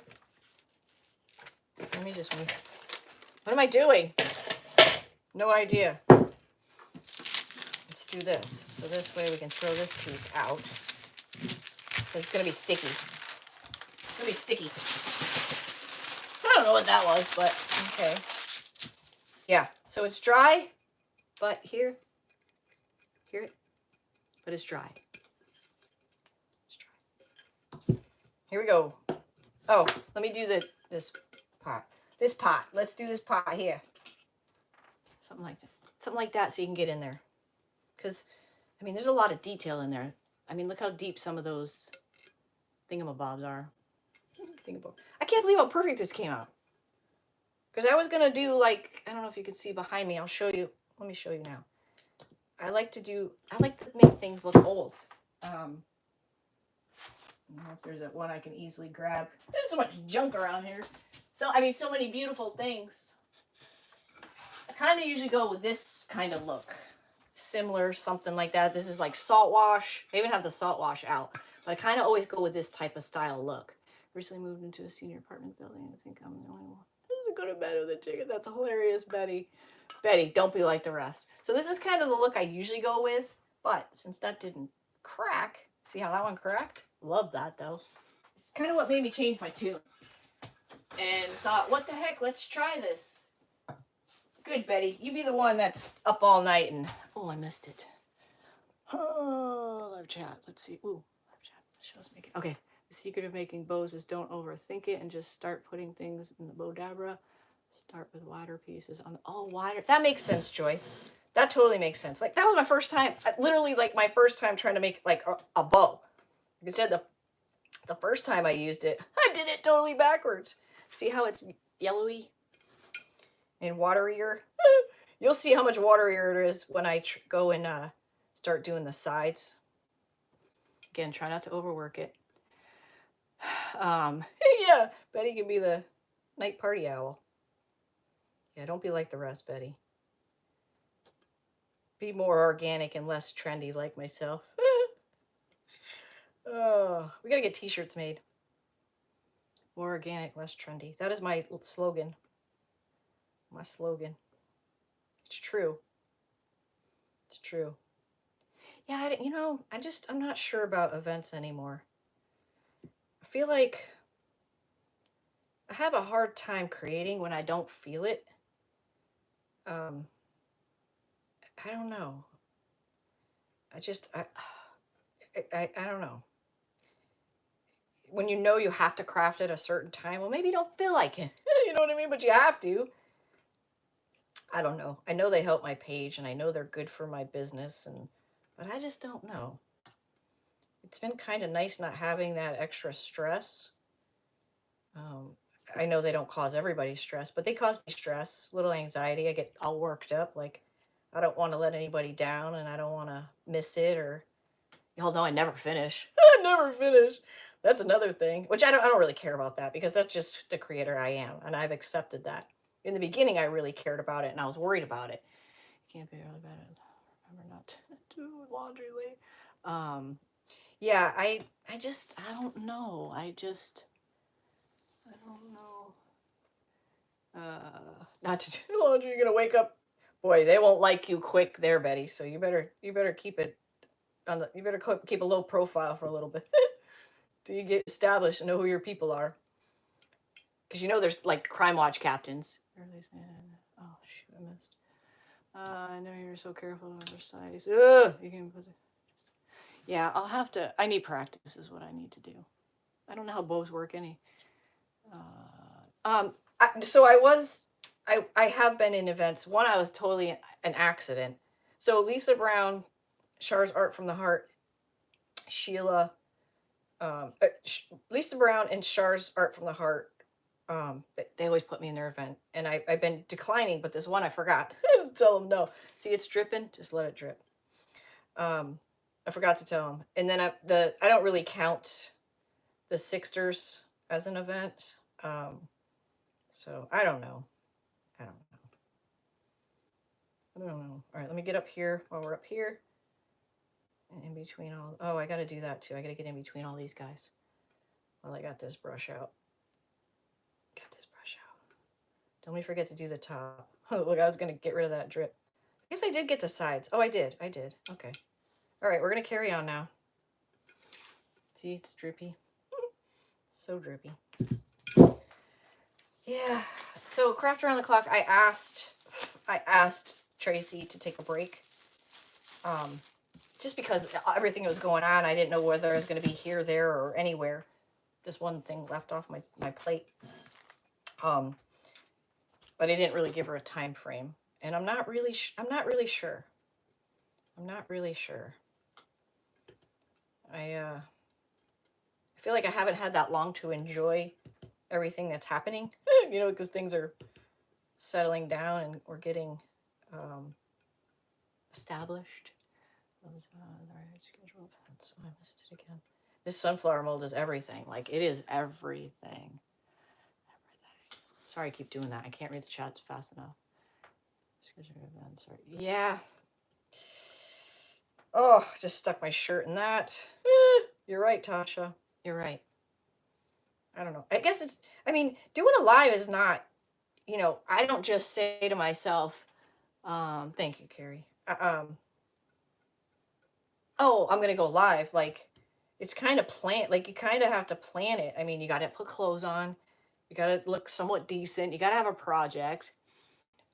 Let me just move. What am I doing? No idea. Let's do this. So this way we can throw this piece out. It's going to be sticky. It's going to be sticky. I don't know what that was, but okay. Yeah, so it's dry, but hear it? But it's dry. It's dry. Here we go. Oh, let me do this pot. This pot. Let's do this pot here. Something like that. Something like that so you can get in there. Because, I mean, there's a lot of detail in there. I mean, look how deep some of those thingamabobs are. I can't believe how perfect this came out. Because I was going to do like, I don't know if you can see behind me. I'll show you. Let me show you now. I like to make things look old. I don't know if there's that one I can easily grab. There's so much junk around here. So, I mean, so many beautiful things. I kind of usually go with this kind of look. Similar, something like that. This is like salt wash. I even have the salt wash out. But I kind of always go with this type of style look. Recently moved into a senior apartment building. I think I'm the only one. Go to bed with a chicken. That's hilarious, Betty. Betty, don't be like the rest. So this is kind of the look I usually go with. But since that didn't crack, see how that one cracked? Love that, though. It's kind of what made me change my tune. And thought, what the heck? Let's try this. Good, Betty. You be the one that's up all night and... Oh, I missed it. Oh, live chat. Let's see. Ooh, live chat. Show's making... Okay. The secret of making bows is don't overthink it and just start putting things in the bow dabra. Start with wider pieces on the... Oh, wider. That makes sense, Joy. That totally makes sense. Like, that was my first time. Literally, like, my first time trying to make, like, a bow. Like I said, the first time I used it, I did it totally backwards. See how it's yellowy and waterier? You'll see how much water here it is when I go and start doing the sides. Again, try not to overwork it. Yeah, Betty can be the night party owl. Yeah, don't be like the rest, Betty. Be more organic and less trendy like myself. Oh, we gotta get t-shirts made. More organic, less trendy. That is my slogan. My slogan. It's true. It's true. Yeah, you know, I'm not sure about events anymore. I feel like I have a hard time creating when I don't feel it. I don't know. I just, I don't know. When you know you have to craft at a certain time, well, maybe you don't feel like it. You know what I mean? But you have to. I don't know. I know they help my page, and I know they're good for my business, but I just don't know. It's been kind of nice not having that extra stress. I know they don't cause everybody stress, but they cause me stress, little anxiety. I get all worked up, like I don't want to let anybody down, and I don't want to miss it. Or y'all know I never finish. I never finish. That's another thing, which I don't really care about that, because that's just the creator I am, and I've accepted that. In the beginning, I really cared about it, and I was worried about it. Can't be really bad at remember not to do laundry late. Yeah, I don't know. I don't know. Not to do laundry. You're gonna wake up. Boy, they won't like you quick there, Betty. So you better keep it on the. You better keep a low profile for a little bit till you get established and know who your people are. Because you know there's like crime watch captains. Oh shoot, I missed. I know you're so careful over size. Ugh, you can put it. Yeah, I'll have to. I need practice. Is what I need to do. I don't know how bows work any. So I have been in events. One, I was totally an accident. So Lisa Brown, Char's Art from the Heart, Sheila, Lisa Brown and Char's Art from the Heart. They always put me in their event, and I've been declining, but this one I forgot to tell them no. See, it's dripping. Just let it drip. I forgot to tell them, and then I don't really count the Sixters as an event. So I don't know. I don't know. All right, let me get up here while we're up here. And in between all, oh, I got to do that too. I got to get in between all these guys while I got this brush out. Don't we forget to do the top. Oh, look, I was going to get rid of that drip. I guess I did get the sides. Oh, I did. Okay. All right, we're going to carry on now. See, it's drippy. So drippy. Yeah. So Craft Around the Clock, I asked Tracy to take a break. Just because everything that was going on, I didn't know whether I was going to be here, there, or anywhere. Just one thing left off my plate. But I didn't really give her a time frame, and I'm not really sure. I'm not really sure. I feel like I haven't had that long to enjoy everything that's happening, you know, because things are settling down and we're getting established. I missed it again. This sunflower mold is everything. Like, it is everything. Sorry, I keep doing that. I can't read the chats fast enough. Sorry. Yeah. Oh, just stuck my shirt in that. You're right, Tasha. You're right. I don't know. I guess it's, I mean, doing a live is not, you know, I don't just say to myself, thank you, Carrie. Oh, I'm going to go live. Like, it's kind of like, you kind of have to plan it. I mean, you got to put clothes on. You got to look somewhat decent. You got to have a project.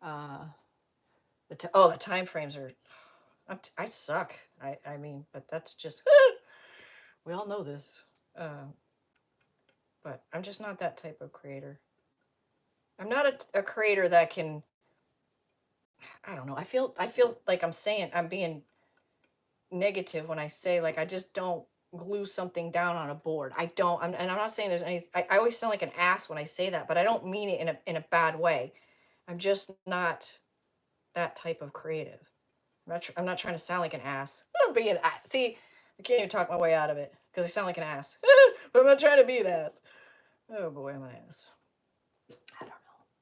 The time frames are, I suck. I mean, but that's just, we all know this. But I'm just not that type of creator. I'm not a creator that can, I don't know. I feel like I'm being negative when I say, like, I just don't glue something down on a board. And I'm not saying there's any, I always sound like an ass when I say that, but I don't mean it in a bad way. I'm just not that type of creative. I'm not trying to sound like an ass. I'm being an ass. See, I can't even talk my way out of it because I sound like an ass. But I'm not trying to be an ass. Oh boy, I'm an ass. I don't know.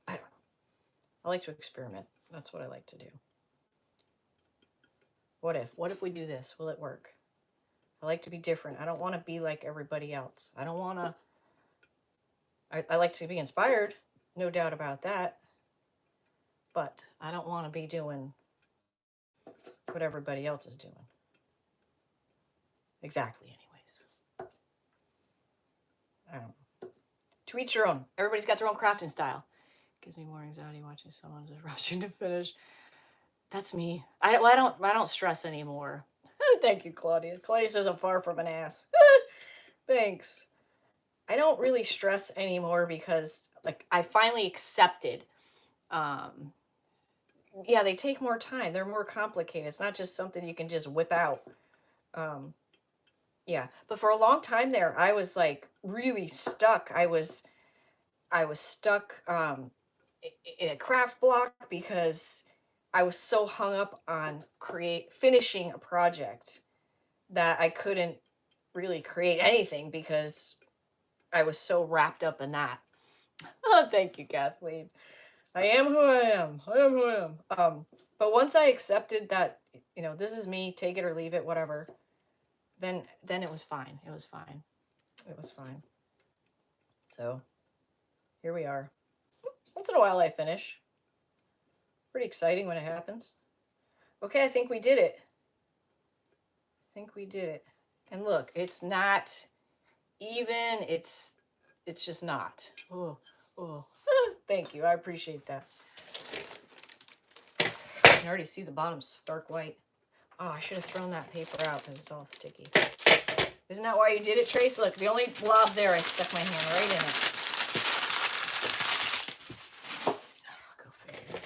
I don't know. I like to experiment. That's what I like to do. What if? What if we do this? Will it work? I like to be different. I don't want to be like everybody else. I don't want to. I like to be inspired, no doubt about that. But I don't want to be doing what everybody else is doing. Exactly, anyways. I don't know. To each your own. Everybody's got their own crafting style. Gives me more anxiety watching someone just rushing to finish. That's me. I don't stress anymore. Thank you, Claudia. Claudia says I'm far from an ass. Thanks. I don't really stress anymore because like I finally accepted. Yeah, they take more time. They're more complicated. It's not just something you can just whip out. Yeah, but for a long time there, I was like really stuck. I was stuck in a craft block because I was so hung up on finishing a project that I couldn't really create anything because I was so wrapped up in that. Oh, thank you, Kathleen. I am who I am. I am who I am. But once I accepted that, you know, this is me, take it or leave it, whatever, then it was fine. It was fine. It was fine. So here we are. Once in a while I finish. Pretty exciting when it happens. Okay, I think we did it. I think we did it. And look, it's not even, it's just not. Oh, oh. Thank you. I appreciate that. You can already see the bottom's stark white. Oh, I should have thrown that paper out because it's all sticky. Isn't that why you did it, Trace? Look, the only blob there, I stuck my hand right in it. Oh, go figure.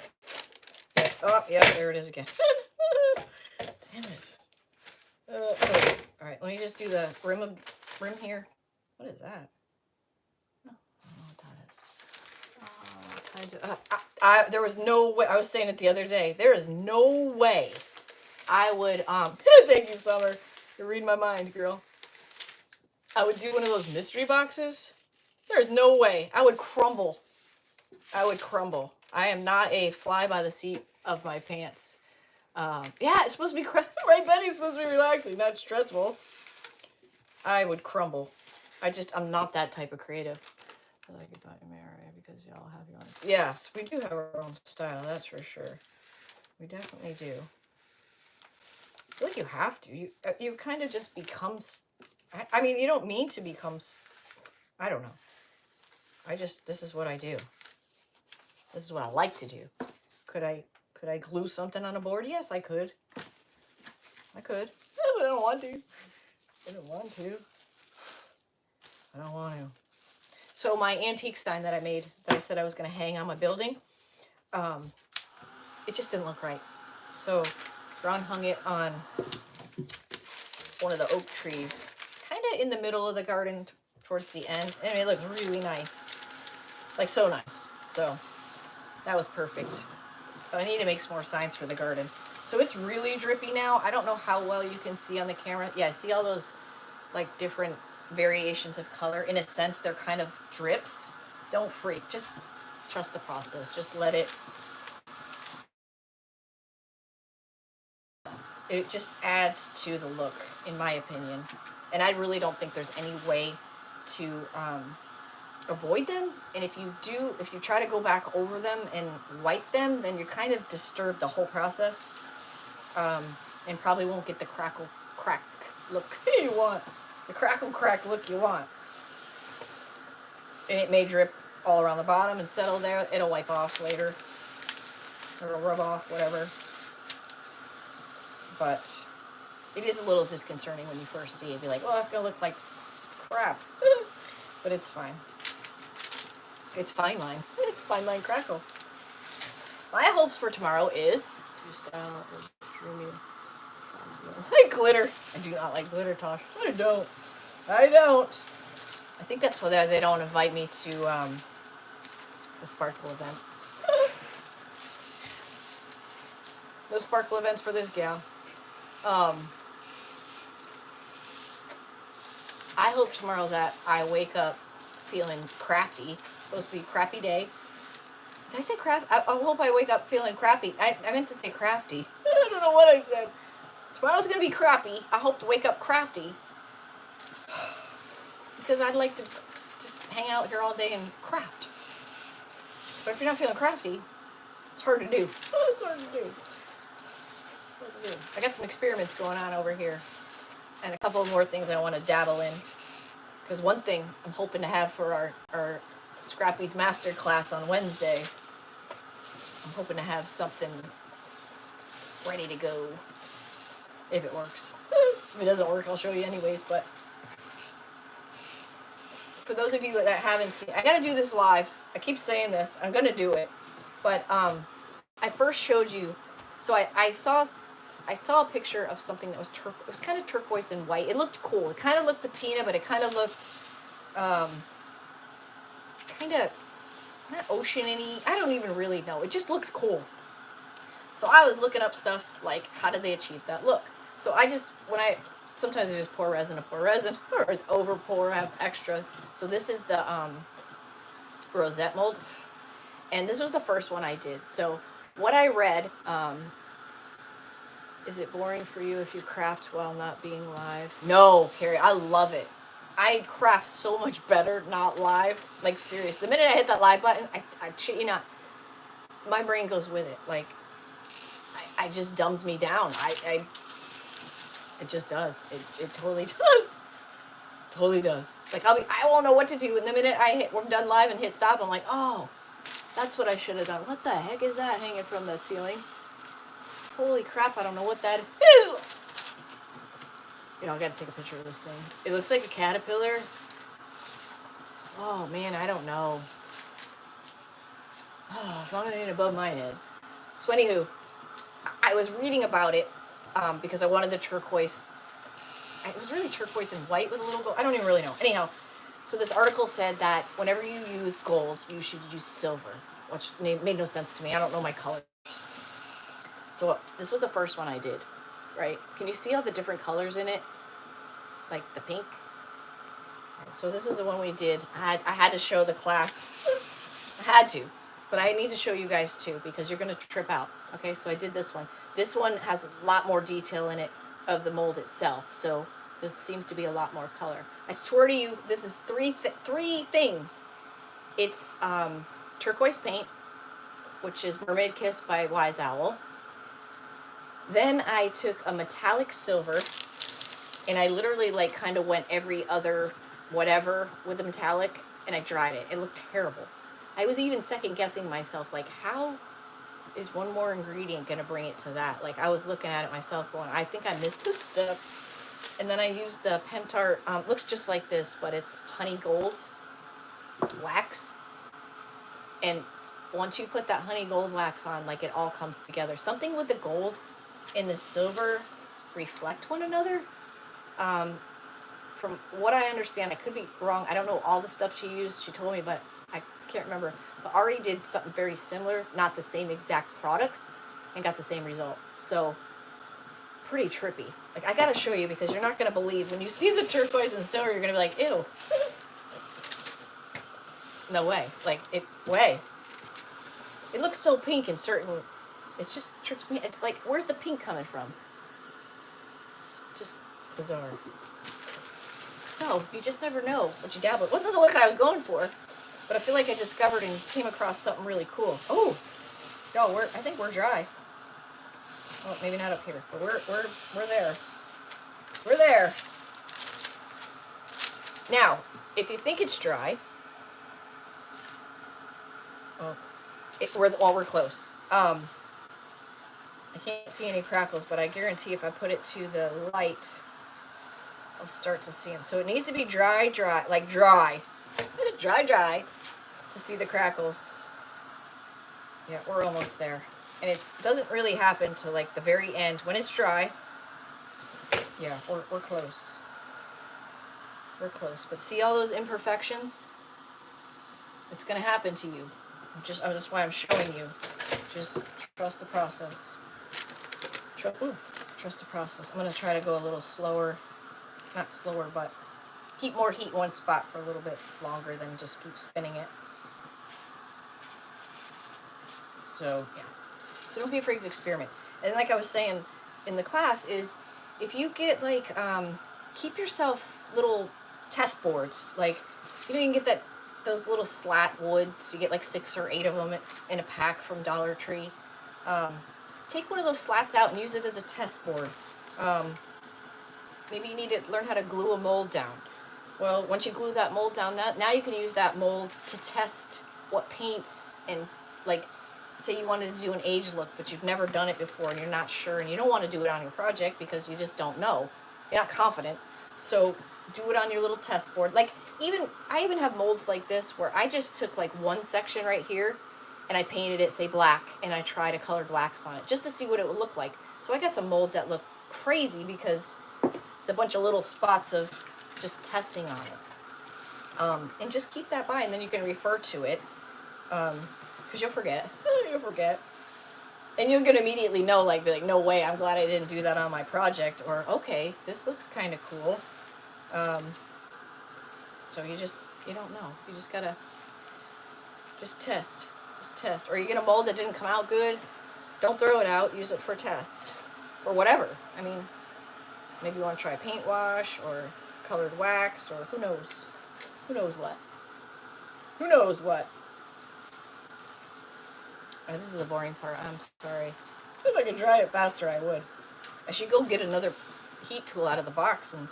Yeah. Oh, yeah, there it is again. Damn it. Oh. All right, let me just do the rim here. What is that? Oh, I don't know what that is. There was no way. I was saying it the other day. There is no way I would. Thank you, Summer. You're reading my mind, girl. I would do one of those mystery boxes. There's no way. I would crumble. I would crumble. I am not a fly by the seat of my pants. Yeah, it's supposed to be right, Betty. It's supposed to be relaxing, not stressful. I would crumble. I'm not that type of creative. I like about you, Mary, because y'all have your own. Yes, we do have our own style. That's for sure. We definitely do. I feel like you have to. You kind of just become. I mean, you don't mean to become. I don't know. This is what I do. This is what I like to do. Could I glue something on a board? Yes, I could. I could. But I don't want to. I don't want to. I don't want to. So my antique sign that I made, that I said I was going to hang on my building, it just didn't look right. So Ron hung it on one of the oak trees, kind of in the middle of the garden towards the end. And it looks really nice. Like so nice. So that was perfect. But I need to make some more signs for the garden. So it's really drippy now. I don't know how well you can see on the camera. Yeah, see all those like different variations of color. In a sense, they're kind of drips. Don't freak. Just trust the process. Just let it. It just adds to the look, in my opinion. And I really don't think there's any way to avoid them. And if you try to go back over them and wipe them, then you kind of disturb the whole process. And probably won't get the crackle crack look you want. The crackle crack look you want. And it may drip all around the bottom and settle there. It'll wipe off later. Or it'll rub off, whatever. But it is a little disconcerting when you first see it. Be like, well, that's going to look like crap. But it's fine. It's fine line. It's fine line crackle. My hopes for tomorrow is... I glitter. I do not like glitter, Tosh. I don't. I think that's why they don't invite me to the sparkle events. No sparkle events for this gal. I hope tomorrow that I wake up feeling crafty. It's supposed to be a crappy day. Did I say crap? I hope I wake up feeling crappy. I meant to say crafty. I don't know what I said. Tomorrow's going to be crappy. I hope to wake up crafty. Because I'd like to just hang out here all day and craft. But if you're not feeling crafty, it's hard to do. It's hard to do. I got some experiments going on over here. And a couple more things I want to dabble in. Because one thing I'm hoping to have for our Scrappy's master class on Wednesday, I'm hoping to have something ready to go. If it works. If it doesn't work, I'll show you anyways. But for those of you that haven't seen, I gotta do this live. I keep saying this. I'm gonna do it. But I first showed you. So I saw a picture of something that was it was kind of turquoise and white. It looked cool. It kind of looked patina, but it kind of looked kind of not ocean-y. I don't even really know. It just looked cool. So I was looking up stuff like how did they achieve that look. So sometimes I just pour resin, or it's over pour, have extra. So this is the rosette mold, and this was the first one I did. So what I read, is it boring for you if you craft while not being live? No, Carrie, I love it. I craft so much better not live. Like, serious. The minute I hit that live button, I shit you not, my brain goes with it. Like, I just dumbs me down. It just does. It totally does. Totally does. Like, I won't know what to do. And the minute we're done live and hit stop, I'm like, oh, that's what I should have done. What the heck is that hanging from the ceiling? Holy crap, I don't know what that is. You know, I gotta take a picture of this thing. It looks like a caterpillar. Oh, man, I don't know. Oh, as long as it ain't above my head. So, anywho, I was reading about it because I wanted the turquoise. It was really turquoise and white with a little gold. I don't even really know. Anyhow, so this article said that whenever you use gold, you should use silver, which made no sense to me. I don't know my colors. So this was the first one I did, right? Can you see all the different colors in it? Like the pink. So this is the one we did. I had to show the class. I had to. But I need to show you guys too because you're going to trip out. Okay, so I did this one. This one has a lot more detail in it of the mold itself. So this seems to be a lot more color. I swear to you, this is three things. It's turquoise paint, which is Mermaid Kiss by Wise Owl. Then I took a metallic silver, and I literally like kind of went every other whatever with the metallic, and I dried it. It looked terrible. I was even second guessing myself, like how is one more ingredient going to bring it to that? Like I was looking at it myself going, I think I missed a step. And then I used the Pentart, looks just like this, but it's honey gold wax. And once you put that honey gold wax on, like it all comes together. Something with the gold and the silver reflect one another. From what I understand, I could be wrong. I don't know all the stuff she used. She told me, but I can't remember. But Ari did something very similar, not the same exact products, and got the same result. So, pretty trippy. Like, I gotta show you because you're not gonna believe. When you see the turquoise and silver, you're gonna be like, ew. No way. Like, way. It looks so pink in certain, it just trips me. Like, where's the pink coming from? It's just bizarre. So, you just never know what you dabble. It wasn't the look I was going for, but I feel like I discovered and came across something really cool. Oh, no, I think we're dry. Oh, maybe not up here, but we're there. We're there. Now, if you think it's dry, we're close. I can't see any crackles, but I guarantee if I put it to the light, I'll start to see them. So it needs to be dry, like dry, dry, to see the crackles. Yeah, we're almost there. And it doesn't really happen to like the very end. When it's dry, yeah, we're close. We're close. But see all those imperfections? It's going to happen to you. That's why I'm showing you. Just trust the process. Trust the process. I'm going to try to go a little slower. Not slower, but keep more heat in one spot for a little bit longer than just keep spinning it. So, yeah. So don't be afraid to experiment. And like I was saying in the class is, if you get like, keep yourself little test boards. Like, you know, you can get those little slat woods. You get like 6 or 8 of them in a pack from Dollar Tree. Take one of those slats out and use it as a test board. Maybe you need to learn how to glue a mold down. Well, once you glue that mold down, now you can use that mold to test what paints, and like, say you wanted to do an age look, but you've never done it before and you're not sure, and you don't want to do it on your project because you just don't know. You're not confident. So do it on your little test board. Like, I even have molds like this where I just took like one section right here and I painted it, say, black, and I tried a colored wax on it just to see what it would look like. So I got some molds that look crazy because it's a bunch of little spots of just testing on it. And just keep that by, and then you can refer to it, because you'll forget. You'll forget. And you're going to immediately know, like, be like, no way, I'm glad I didn't do that on my project, or, okay, this looks kind of cool. So you don't know. You just got to just test. Just test. Or you get a mold that didn't come out good, don't throw it out, use it for test. Or whatever. I mean, maybe you want to try paint wash, or colored wax, or who knows? Who knows what? Who knows what? Oh, this is the boring part. I'm sorry. If I could dry it faster, I would. I should go get another heat tool out of the box and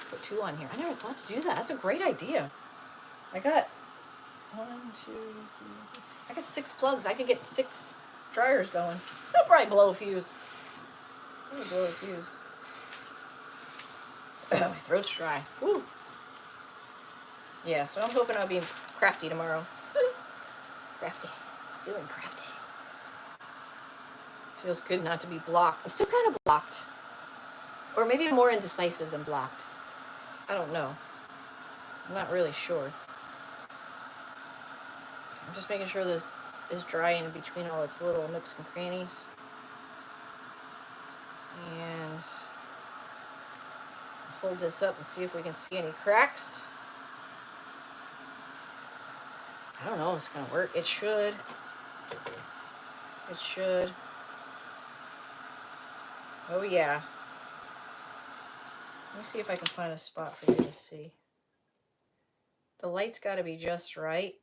put 2 on here. I never thought to do that. That's a great idea. I got 1, 2, 3. I got 6 plugs. I could get 6 dryers going. They'll probably blow a fuse. I'll blow a fuse. My throat's dry. Woo. Yeah, so I'm hoping I'll be crafty tomorrow. Crafty. Feeling crafty. Feels good not to be blocked. I'm still kind of blocked. Or maybe I'm more indecisive than blocked. I don't know. I'm not really sure. I'm just making sure this is dry in between all its little nooks and crannies. And hold this up and see if we can see any cracks. I don't know if it's going to work. It should. It should. Oh, yeah. Let me see if I can find a spot for you to see. The light's got to be just right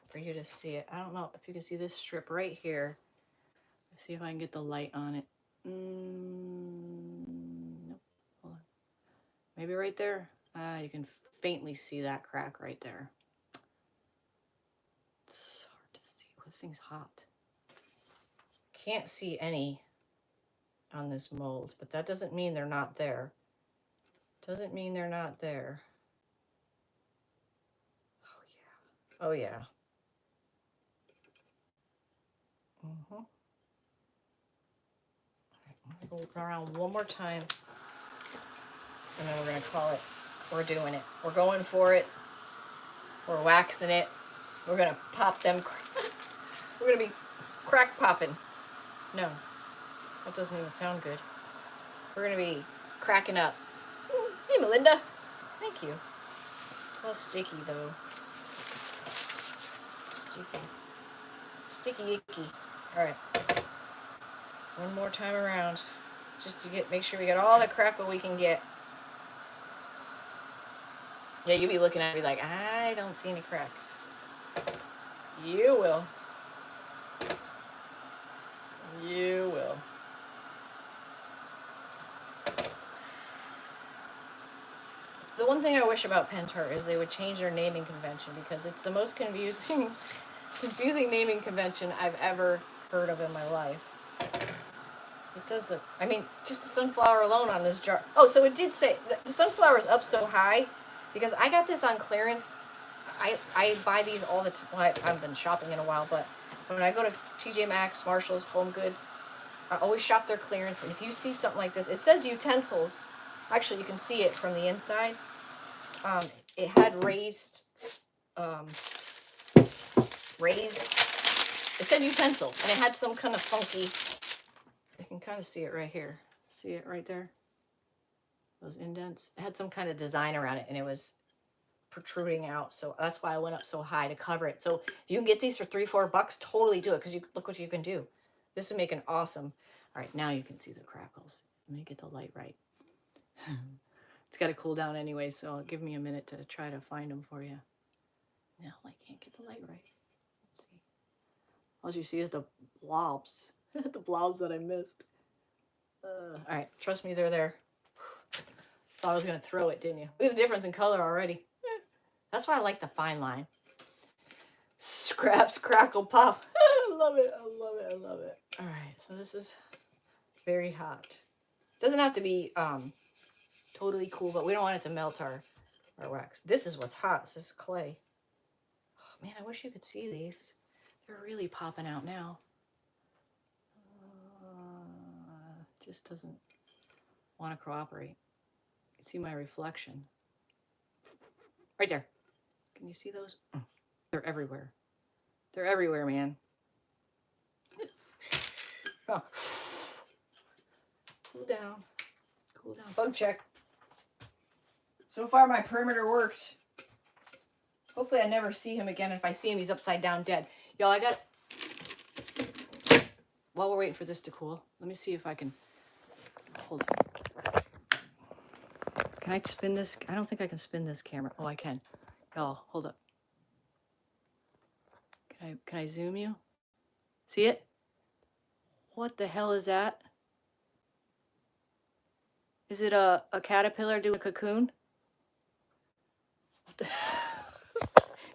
for you to see it. I don't know if you can see this strip right here. Let's see if I can get the light on it. Nope. Hold on. Maybe right there. You can faintly see that crack right there. It's hard to see. Oh, this thing's hot. Can't see any on this mold, but that doesn't mean they're not there. Doesn't mean they're not there. Oh yeah. Oh yeah. I'm gonna go around one more time, and then we're gonna call it. We're doing it. We're going for it. We're waxing it. We're gonna pop them. We're gonna be crack popping. No, that doesn't even sound good. We're gonna be cracking up. Hey, Melinda. Thank you. It's all sticky though. Sticky. Sticky icky. All right. One more time around, just to make sure we get all the crackle we can get. Yeah, you'll be looking at me like, I don't see any cracks. You will. You will. The one thing I wish about Pentart is they would change their naming convention, because it's the most confusing naming convention I've ever heard of in my life. It does look, I mean, just the sunflower alone on this jar. Oh, so it did say, the sunflower is up so high because I got this on clearance. I buy these all the time. Well, I haven't been shopping in a while, but when I go to TJ Maxx, Marshalls, Home Goods, I always shop their clearance. And if you see something like this, it says utensils. Actually, you can see it from the inside. It had raised It said utensil, and it had some kind of funky, you can kind of see it right here. See it right there? Those indents. It had some kind of design around it, and it was protruding out. So that's why I went up so high to cover it. So if you can get these for $3-4, totally do it, because you look what you can do. This would make an awesome. All right, now you can see the crackles. Let me get the light right. It's got to cool down anyway, so give me a minute to try to find them for you. No, I can't get the light right. Let's see. All you see is the blobs. The blobs that I missed. All right, trust me, they're there. Thought I was going to throw it, didn't you? Look at the difference in color already. That's why I like the fine line. Scraps, crackle, pop. I love it. I love it. I love it. All right, so this is very hot. Doesn't have to be totally cool, but we don't want it to melt our wax. This is what's hot. This is clay. Oh, man, I wish you could see these. They're really popping out now. Just doesn't want to cooperate. You can see my reflection. Right there. Can you see those? They're everywhere. They're everywhere, man. Oh. Cool down. Cool down. Bug check. So far, my perimeter worked. Hopefully, I never see him again. If I see him, he's upside down dead. Y'all, I got... While we're waiting for this to cool, let me see if I can... Hold on. Can I spin this? I don't think I can spin this camera. Oh, I can. Y'all, hold up. Can I zoom you? See it? What the hell is that? Is it a caterpillar doing a cocoon?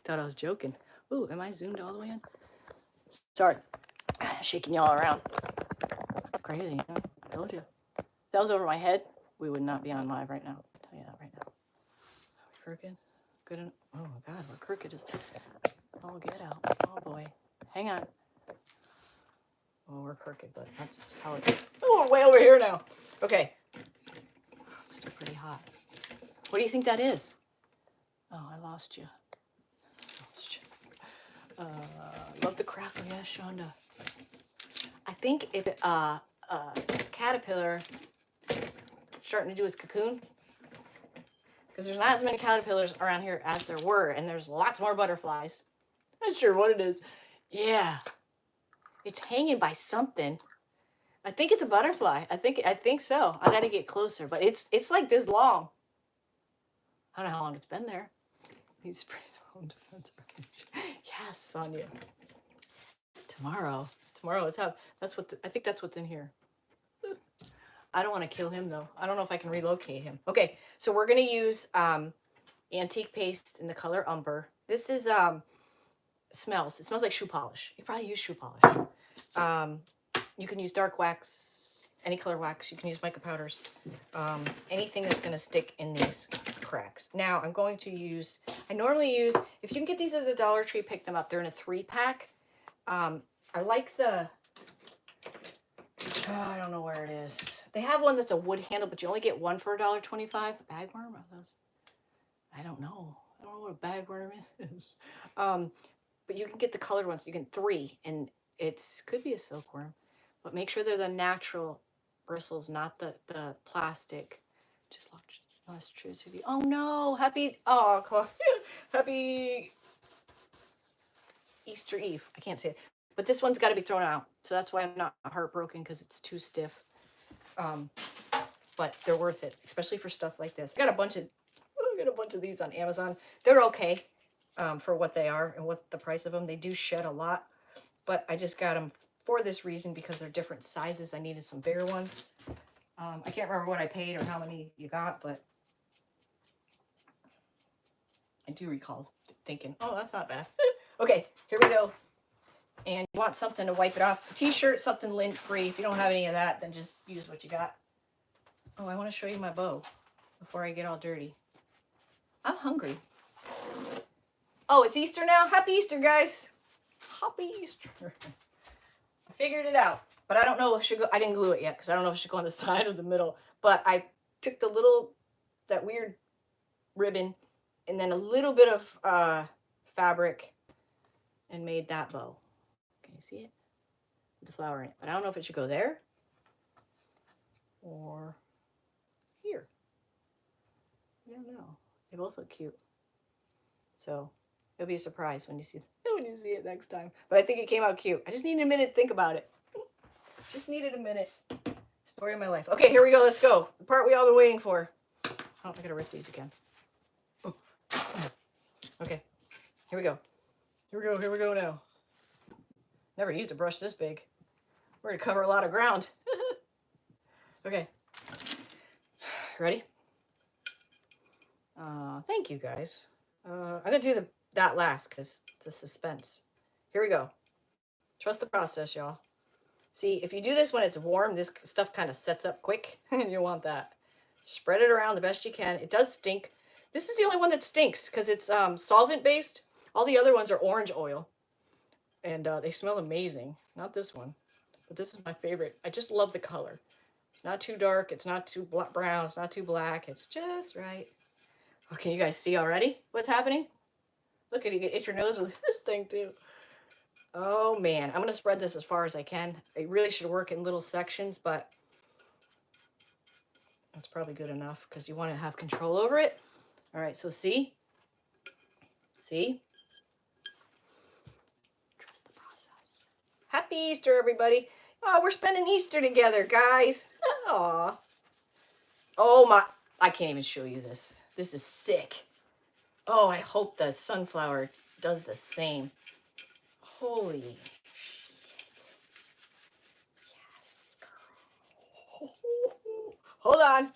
Thought I was joking. Ooh, am I zoomed all the way in? Sorry. Shaking y'all around. Crazy, huh? I told you. If that was over my head, we would not be on live right now. I'll tell you that right now. Are we crooked? Good enough? Oh my God, we're crooked as... Oh, get out. Oh boy. Hang on. Well, we're crooked, but that's how it... Oh, we're way over here now. Okay. It's still pretty hot. What do you think that is? Oh, I lost you. Love the crackle, yeah, Shonda. I think if a caterpillar starting to do its cocoon, because there's not as many caterpillars around here as there were, and there's lots more butterflies. Not sure what it is. Yeah, it's hanging by something. I think it's a butterfly. I think so. I got to get closer, but it's like this long. I don't know how long it's been there. He sprays home defense. Yes, Sonia. Tomorrow it's up. That's what I think that's what's in here. I don't want to kill him though. I don't know if I can relocate him. Okay, so we're gonna use antique paste in the color umber. This is it smells like shoe polish. You probably use shoe polish. You can use dark wax, any color wax. You can use mica powders, anything that's gonna stick in these cracks. Now I'm going to use, I normally use, if you can get these at the Dollar Tree, pick them up. They're in a 3-pack. I like the, I don't know where it is. They have one that's a wood handle, but you only get one for $1.25. Bagworm? I don't know. I don't know what a bagworm is. But you can get the colored ones. You can 3, and it's could be a silkworm, but make sure they're the natural bristles, not the plastic. Just lost Truity. Oh no! Happy Easter Eve. I can't say it. But this one's got to be thrown out. So that's why I'm not heartbroken, because it's too stiff. But they're worth it, especially for stuff like this. I got a bunch of these on Amazon. They're okay for what they are and what the price of them. They do shed a lot, but I just got them for this reason, because they're different sizes. I needed some bigger ones. I can't remember what I paid or how many you got, but I do recall thinking, oh, that's not bad. Okay, here we go. And you want something to wipe it off. A t-shirt, something lint-free. If you don't have any of that, then just use what you got. Oh, I want to show you my bow before I get all dirty. I'm hungry. Oh, it's Easter now? Happy Easter, guys. Happy Easter. I figured it out, but I don't know if it should go. I didn't glue it yet, because I don't know if it should go on the side or the middle. But I took that weird ribbon and then a little bit of fabric and made that bow. Can you you see it? With the flower in it. But I don't know if it should go there or here. I don't know. They both look cute. So it'll be a surprise when you see it next time. But I think it came out cute. I just needed a minute to think about it. Just needed a minute. Story of my life. Okay, here we go. Let's go. The part we all been waiting for. Oh, I gotta rip these again. Oh. Okay, here we go. Here we go now. Never used a brush this big. We're gonna cover a lot of ground. Okay. Ready? Thank you guys. I'm gonna do that last because the suspense. Here we go. Trust the process, y'all. See, if you do this when it's warm, this stuff kind of sets up quick. You want that. Spread it around the best you can. It does stink. This is the only one that stinks because it's solvent based. All the other ones are orange oil. And they smell amazing. Not this one, but this is my favorite. I just love the color. It's not too dark. It's not too brown. It's not too black. It's just right. Okay, you guys see already what's happening? Look at you, itch your nose with this thing too. Oh man, I'm going to spread this as far as I can. It really should work in little sections, but that's probably good enough because you want to have control over it. All right, so see? See? Trust the process. Happy Easter, everybody. Oh, we're spending Easter together, guys. Aw. Oh my, I can't even show you this. This is sick. Oh, I hope the sunflower does the same. Holy shit. Yes, girl. Hold on.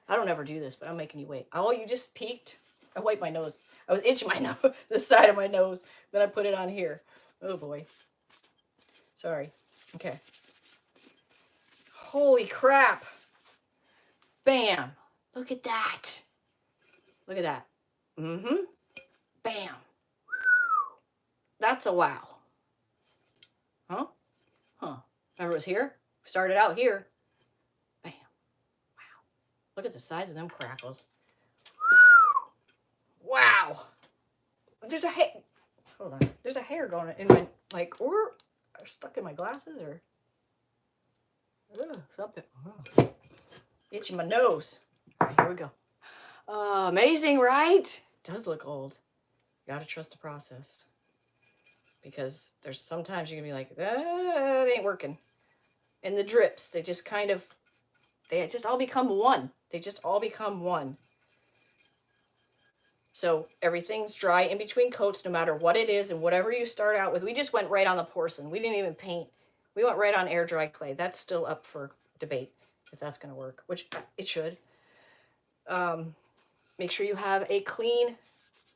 I don't ever do this, but I'm making you wait. Oh, you just peeked? I wiped my nose. I was itching my nose, the side of my nose. Then I put it on here. Oh boy. Sorry. Okay. Holy crap. Bam. Look at that. Look at that. Mm-hmm. Bam. That's a wow. Huh? Huh. Remember it was here? Started out here. Bam. Wow. Look at the size of them crackles. Wow. There's a hair. Hold on. There's a hair going in my, like, or stuck in my glasses or something. Oh. Itching my nose. All right, here we go. Amazing, right? It does look old. You gotta trust the process. Because there's sometimes you're gonna be like, that ain't working. And the drips, they just all become one. They just all become one. So everything's dry in between coats, no matter what it is and whatever you start out with. We just went right on the porcelain. We didn't even paint. We went right on air dry clay. That's still up for debate if that's gonna work, which it should. Make sure you have a clean,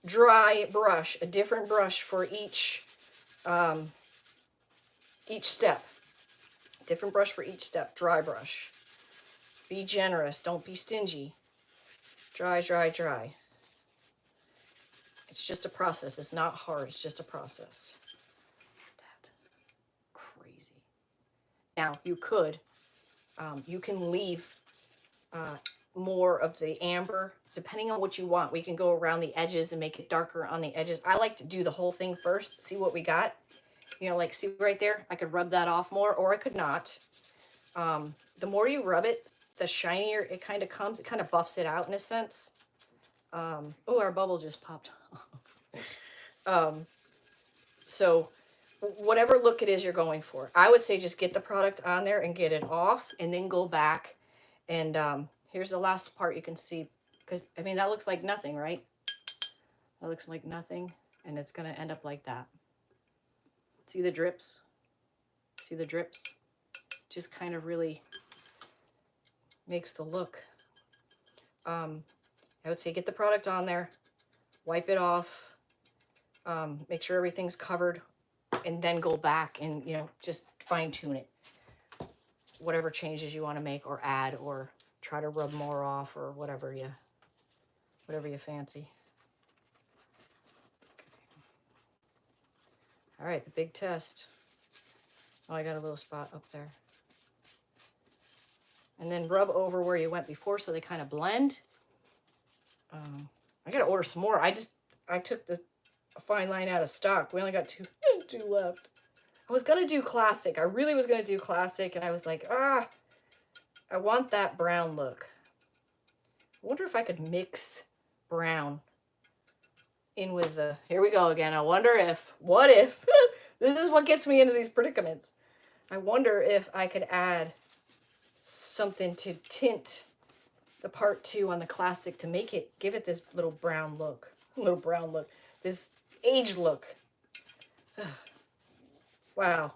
dry brush, a different brush for each step. Different brush for each step. Dry brush. Be generous. Don't be stingy. Dry, dry, dry. It's just a process. It's not hard. It's just a process. That crazy. Now you can leave more of the amber depending on what you want. We can go around the edges and make it darker on the edges. I like to do the whole thing first, see what we got. You know, like, see right there? I could rub that off more, or I could not. The more you rub it, the shinier it kind of comes. It kind of buffs it out in a sense. Oh, our bubble just popped off. So whatever look it is you're going for, I would say just get the product on there and get it off, and then go back. And here's the last part you can see, because, I mean, that looks like nothing, right? That looks like nothing, and it's going to end up like that. See the drips? See the drips? Just kind of really makes the look. I would say get the product on there, wipe it off, make sure everything's covered, and then go back and, you know, just fine tune it. Whatever changes you want to make or add, or try to rub more off, or whatever you fancy. All right, the big test. Oh, I got a little spot up there. And then rub over where you went before so they kind of blend. I got to order some more. I took the fine line out of stock. We only got two left. I was going to do classic. I really was going to do classic, and I was like, I want that brown look. I wonder if I could mix brown in with the, here we go again. I wonder if, what if, this is what gets me into these predicaments. I wonder if I could add something to tint the part 2 on the classic to make it, give it this little brown look, this age look. Wow.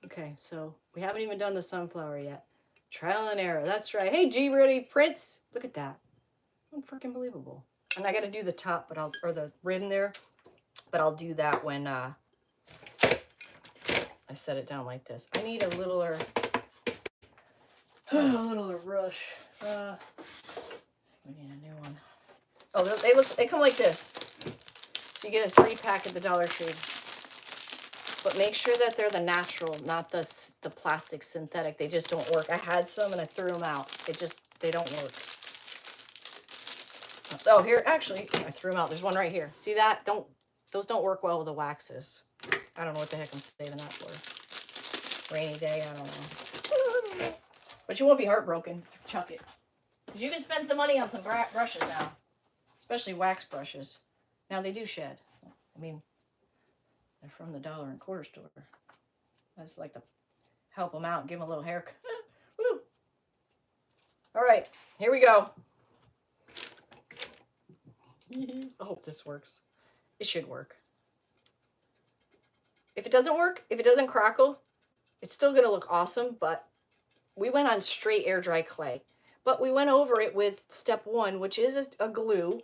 Okay, so we haven't even done the sunflower yet. Trial and error, that's right. Hey, G-Ready Prince, look at that. Unfreaking believable. And I got to do the top, but or the rim there, but I'll do that when I set it down like this. I need a littler brush. We need a new one. Oh, they come like this. So you get a 3-pack at the Dollar Tree. But make sure that they're the natural, not the plastic synthetic. They just don't work. I had some and I threw them out. They don't work. Oh, here, actually, I threw them out. There's one right here. See that? Those don't work well with the waxes. I don't know what the heck I'm saving that for. Rainy day, I don't know. But you won't be heartbroken. Chuck it. Because you can spend some money on some brushes now. Especially wax brushes. Now, they do shed. I mean, they're from the dollar and quarter store. I just like to help them out and give them a little haircut. Woo! All right, here we go. I hope this works. It should work. If it doesn't work, if it doesn't crackle, it's still going to look awesome, but we went on straight air dry clay. But we went over it with step 1, which is a glue,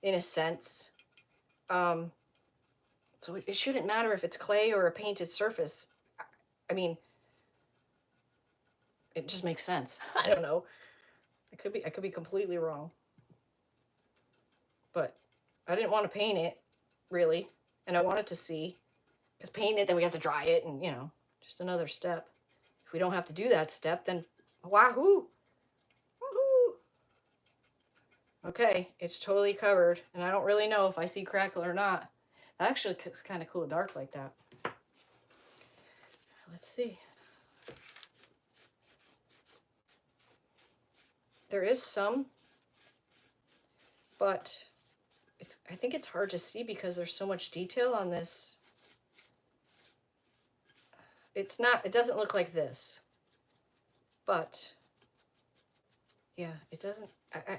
in a sense. So it shouldn't matter if it's clay or a painted surface. I mean, it just makes sense. I don't know. I could be completely wrong. But I didn't want to paint it, really. And I wanted to see. Because paint it, then we have to dry it, and, you know, just another step. If we don't have to do that step, then wahoo! Woohoo! Okay, it's totally covered. And I don't really know if I see crackle or not. That actually looks kind of cool dark like that. Let's see. There is some, but I think it's hard to see because there's so much detail on this. It doesn't look like this, but yeah, it doesn't, I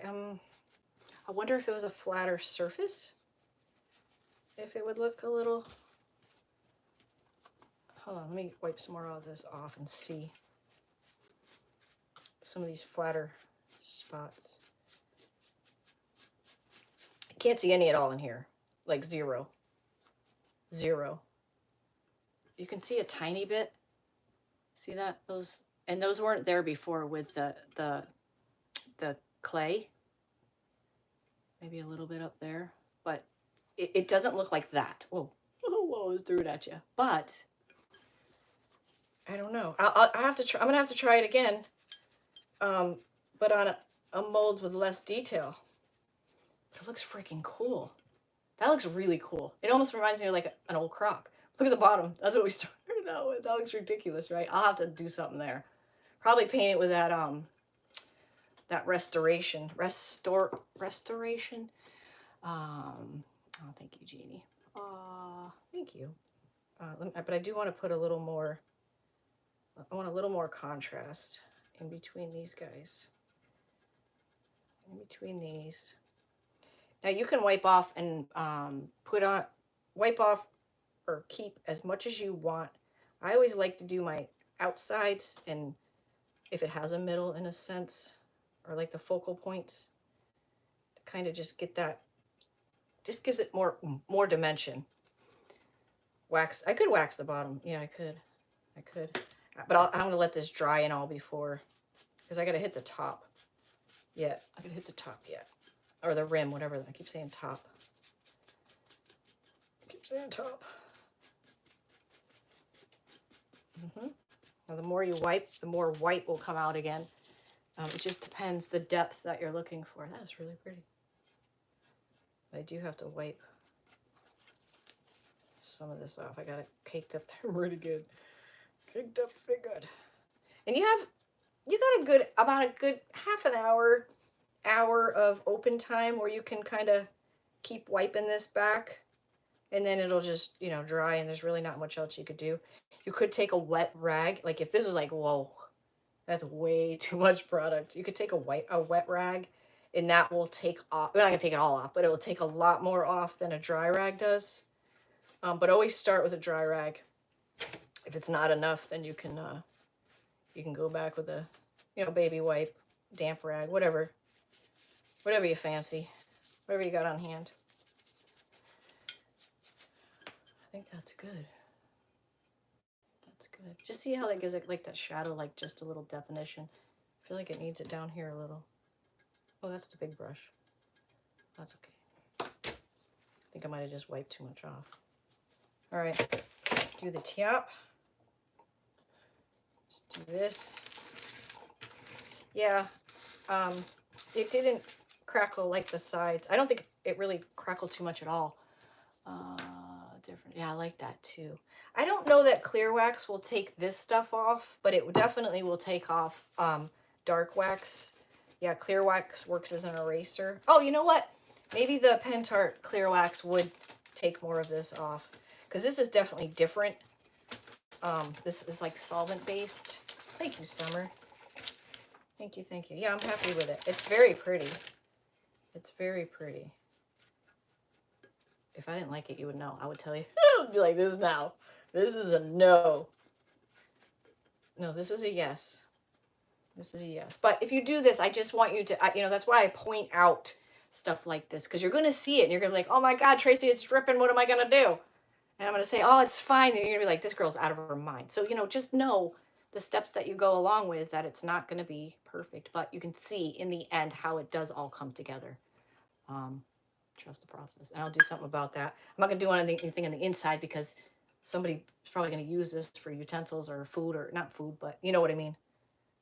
wonder if it was a flatter surface, if it would look a little, hold on, let me wipe some more of this off and see some of these flatter spots. I can't see any at all in here, like zero. You can see a tiny bit. See that? Those weren't there before with the clay. Maybe a little bit up there, but it doesn't look like that. Whoa, whoa, I just threw it at you. But I don't know. I have to try. I'm gonna have to try it again, but on a mold with less detail. But it looks freaking cool. That looks really cool. It almost reminds me of like an old crock. Look at the bottom. That's what we started out with. That looks ridiculous, right? I'll have to do something there. Probably paint it with that that restoration. Oh, thank you, Jeannie. Thank you. But I do want to put a little more. I want a little more contrast in between these guys. In between these. Now you can wipe off and wipe off or keep as much as you want. I always like to do my outsides, and if it has a middle in a sense, or like the focal points, to kind of just get that, just gives it more dimension. Wax, I could wax the bottom. Yeah, I could. But I'm gonna let this dry and all before, because I gotta hit the top. Yeah, I gotta hit the top yet. Or the rim, whatever. I keep saying top. Now, the more you wipe, the more white will come out again. It just depends the depth that you're looking for. That is really pretty. I do have to wipe. some of this off. I got it caked up there really good. Caked up pretty good. And you got about a good half an hour of open time where you can kind of keep wiping this back, and then it'll just, you know, dry, and there's really not much else you could do. You could take a wet rag. Like if this was like, whoa, that's way too much product. You could take a wet rag, and that will take off. We're not gonna take it all off, but it will take a lot more off than a dry rag does. But always start with a dry rag. If it's not enough, then you can go back with a, you know, baby wipe, damp rag, whatever you fancy, whatever you got on hand. I think that's good. That's good. Just see how that gives it like that shadow, like just a little definition. I feel like it needs it down here a little. Oh, that's the big brush. That's okay. I think I might have just wiped too much off. All right, let's do the top. Do this. Yeah, it didn't crackle like the sides. I don't think it really crackled too much at all. Different. Yeah, I like that too. I don't know that clear wax will take this stuff off, but it definitely will take off dark wax. Yeah, clear wax works as an eraser. Oh, you know what? Maybe the Pentart clear wax would take more of this off, because this is definitely different. This is like solvent based. Thank you, Summer. Thank you, thank you. Yeah, I'm happy with it. It's very pretty. It's very pretty. If I didn't like it, you would know. I would tell you. I would be like, this now. This is a no. No, this is a yes. This is a yes. But if you do this, I just want you to, you know, that's why I point out stuff like this, because you're going to see it and you're going to be like, oh my God, Tracy, it's dripping. What am I going to do? And I'm going to say, oh, it's fine. And you're going to be like, this girl's out of her mind. So, you know, just know the steps that you go along with, that it's not going to be perfect, but you can see in the end how it does all come together. Trust the process. And I'll do something about that. I'm not going to do anything on the inside, because somebody's probably going to use this for utensils or food, or not food, but you know what I mean.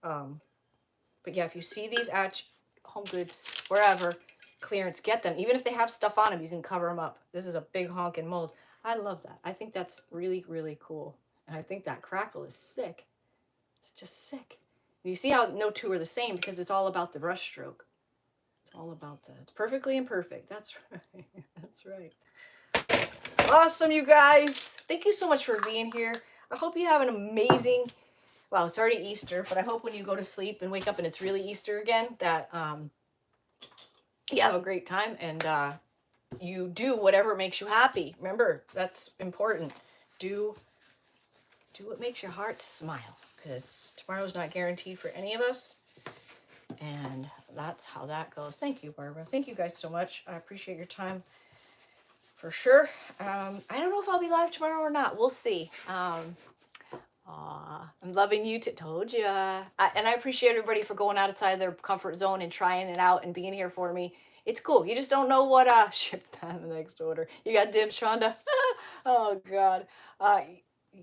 But yeah, if you see these at Home Goods, wherever, clearance, get them. Even if they have stuff on them, you can cover them up. This is a big honking mold. I love that. I think that's really, really cool. And I think that crackle is sick. It's just sick. And you see how no two are the same, because it's all about the brush stroke. It's all about that. It's perfectly imperfect. That's right. That's right. Awesome, you guys. Thank you so much for being here. I hope you have an amazing, well, it's already Easter, but I hope when you go to sleep and wake up and it's really Easter again, that you have a great time, and you do whatever makes you happy. Remember, that's important. Do what makes your heart smile, because tomorrow's not guaranteed for any of us. And that's how that goes. Thank you, Barbara. Thank you guys so much. I appreciate your time for sure. I don't know if I'll be live tomorrow or not. We'll see. I'm loving you. Told you. And I appreciate everybody for going outside their comfort zone and trying it out and being here for me. It's cool. You just don't know what shipped on the next order. You got dibs, Shonda? Oh, God.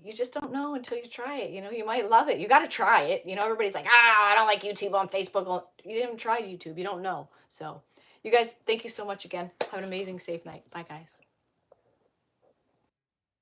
You just don't know until you try it. You know, you might love it. You got to try it. You know, everybody's like, I don't like YouTube on Facebook. You didn't try YouTube. You don't know. So, you guys, thank you so much again. Have an amazing, safe night. Bye, guys.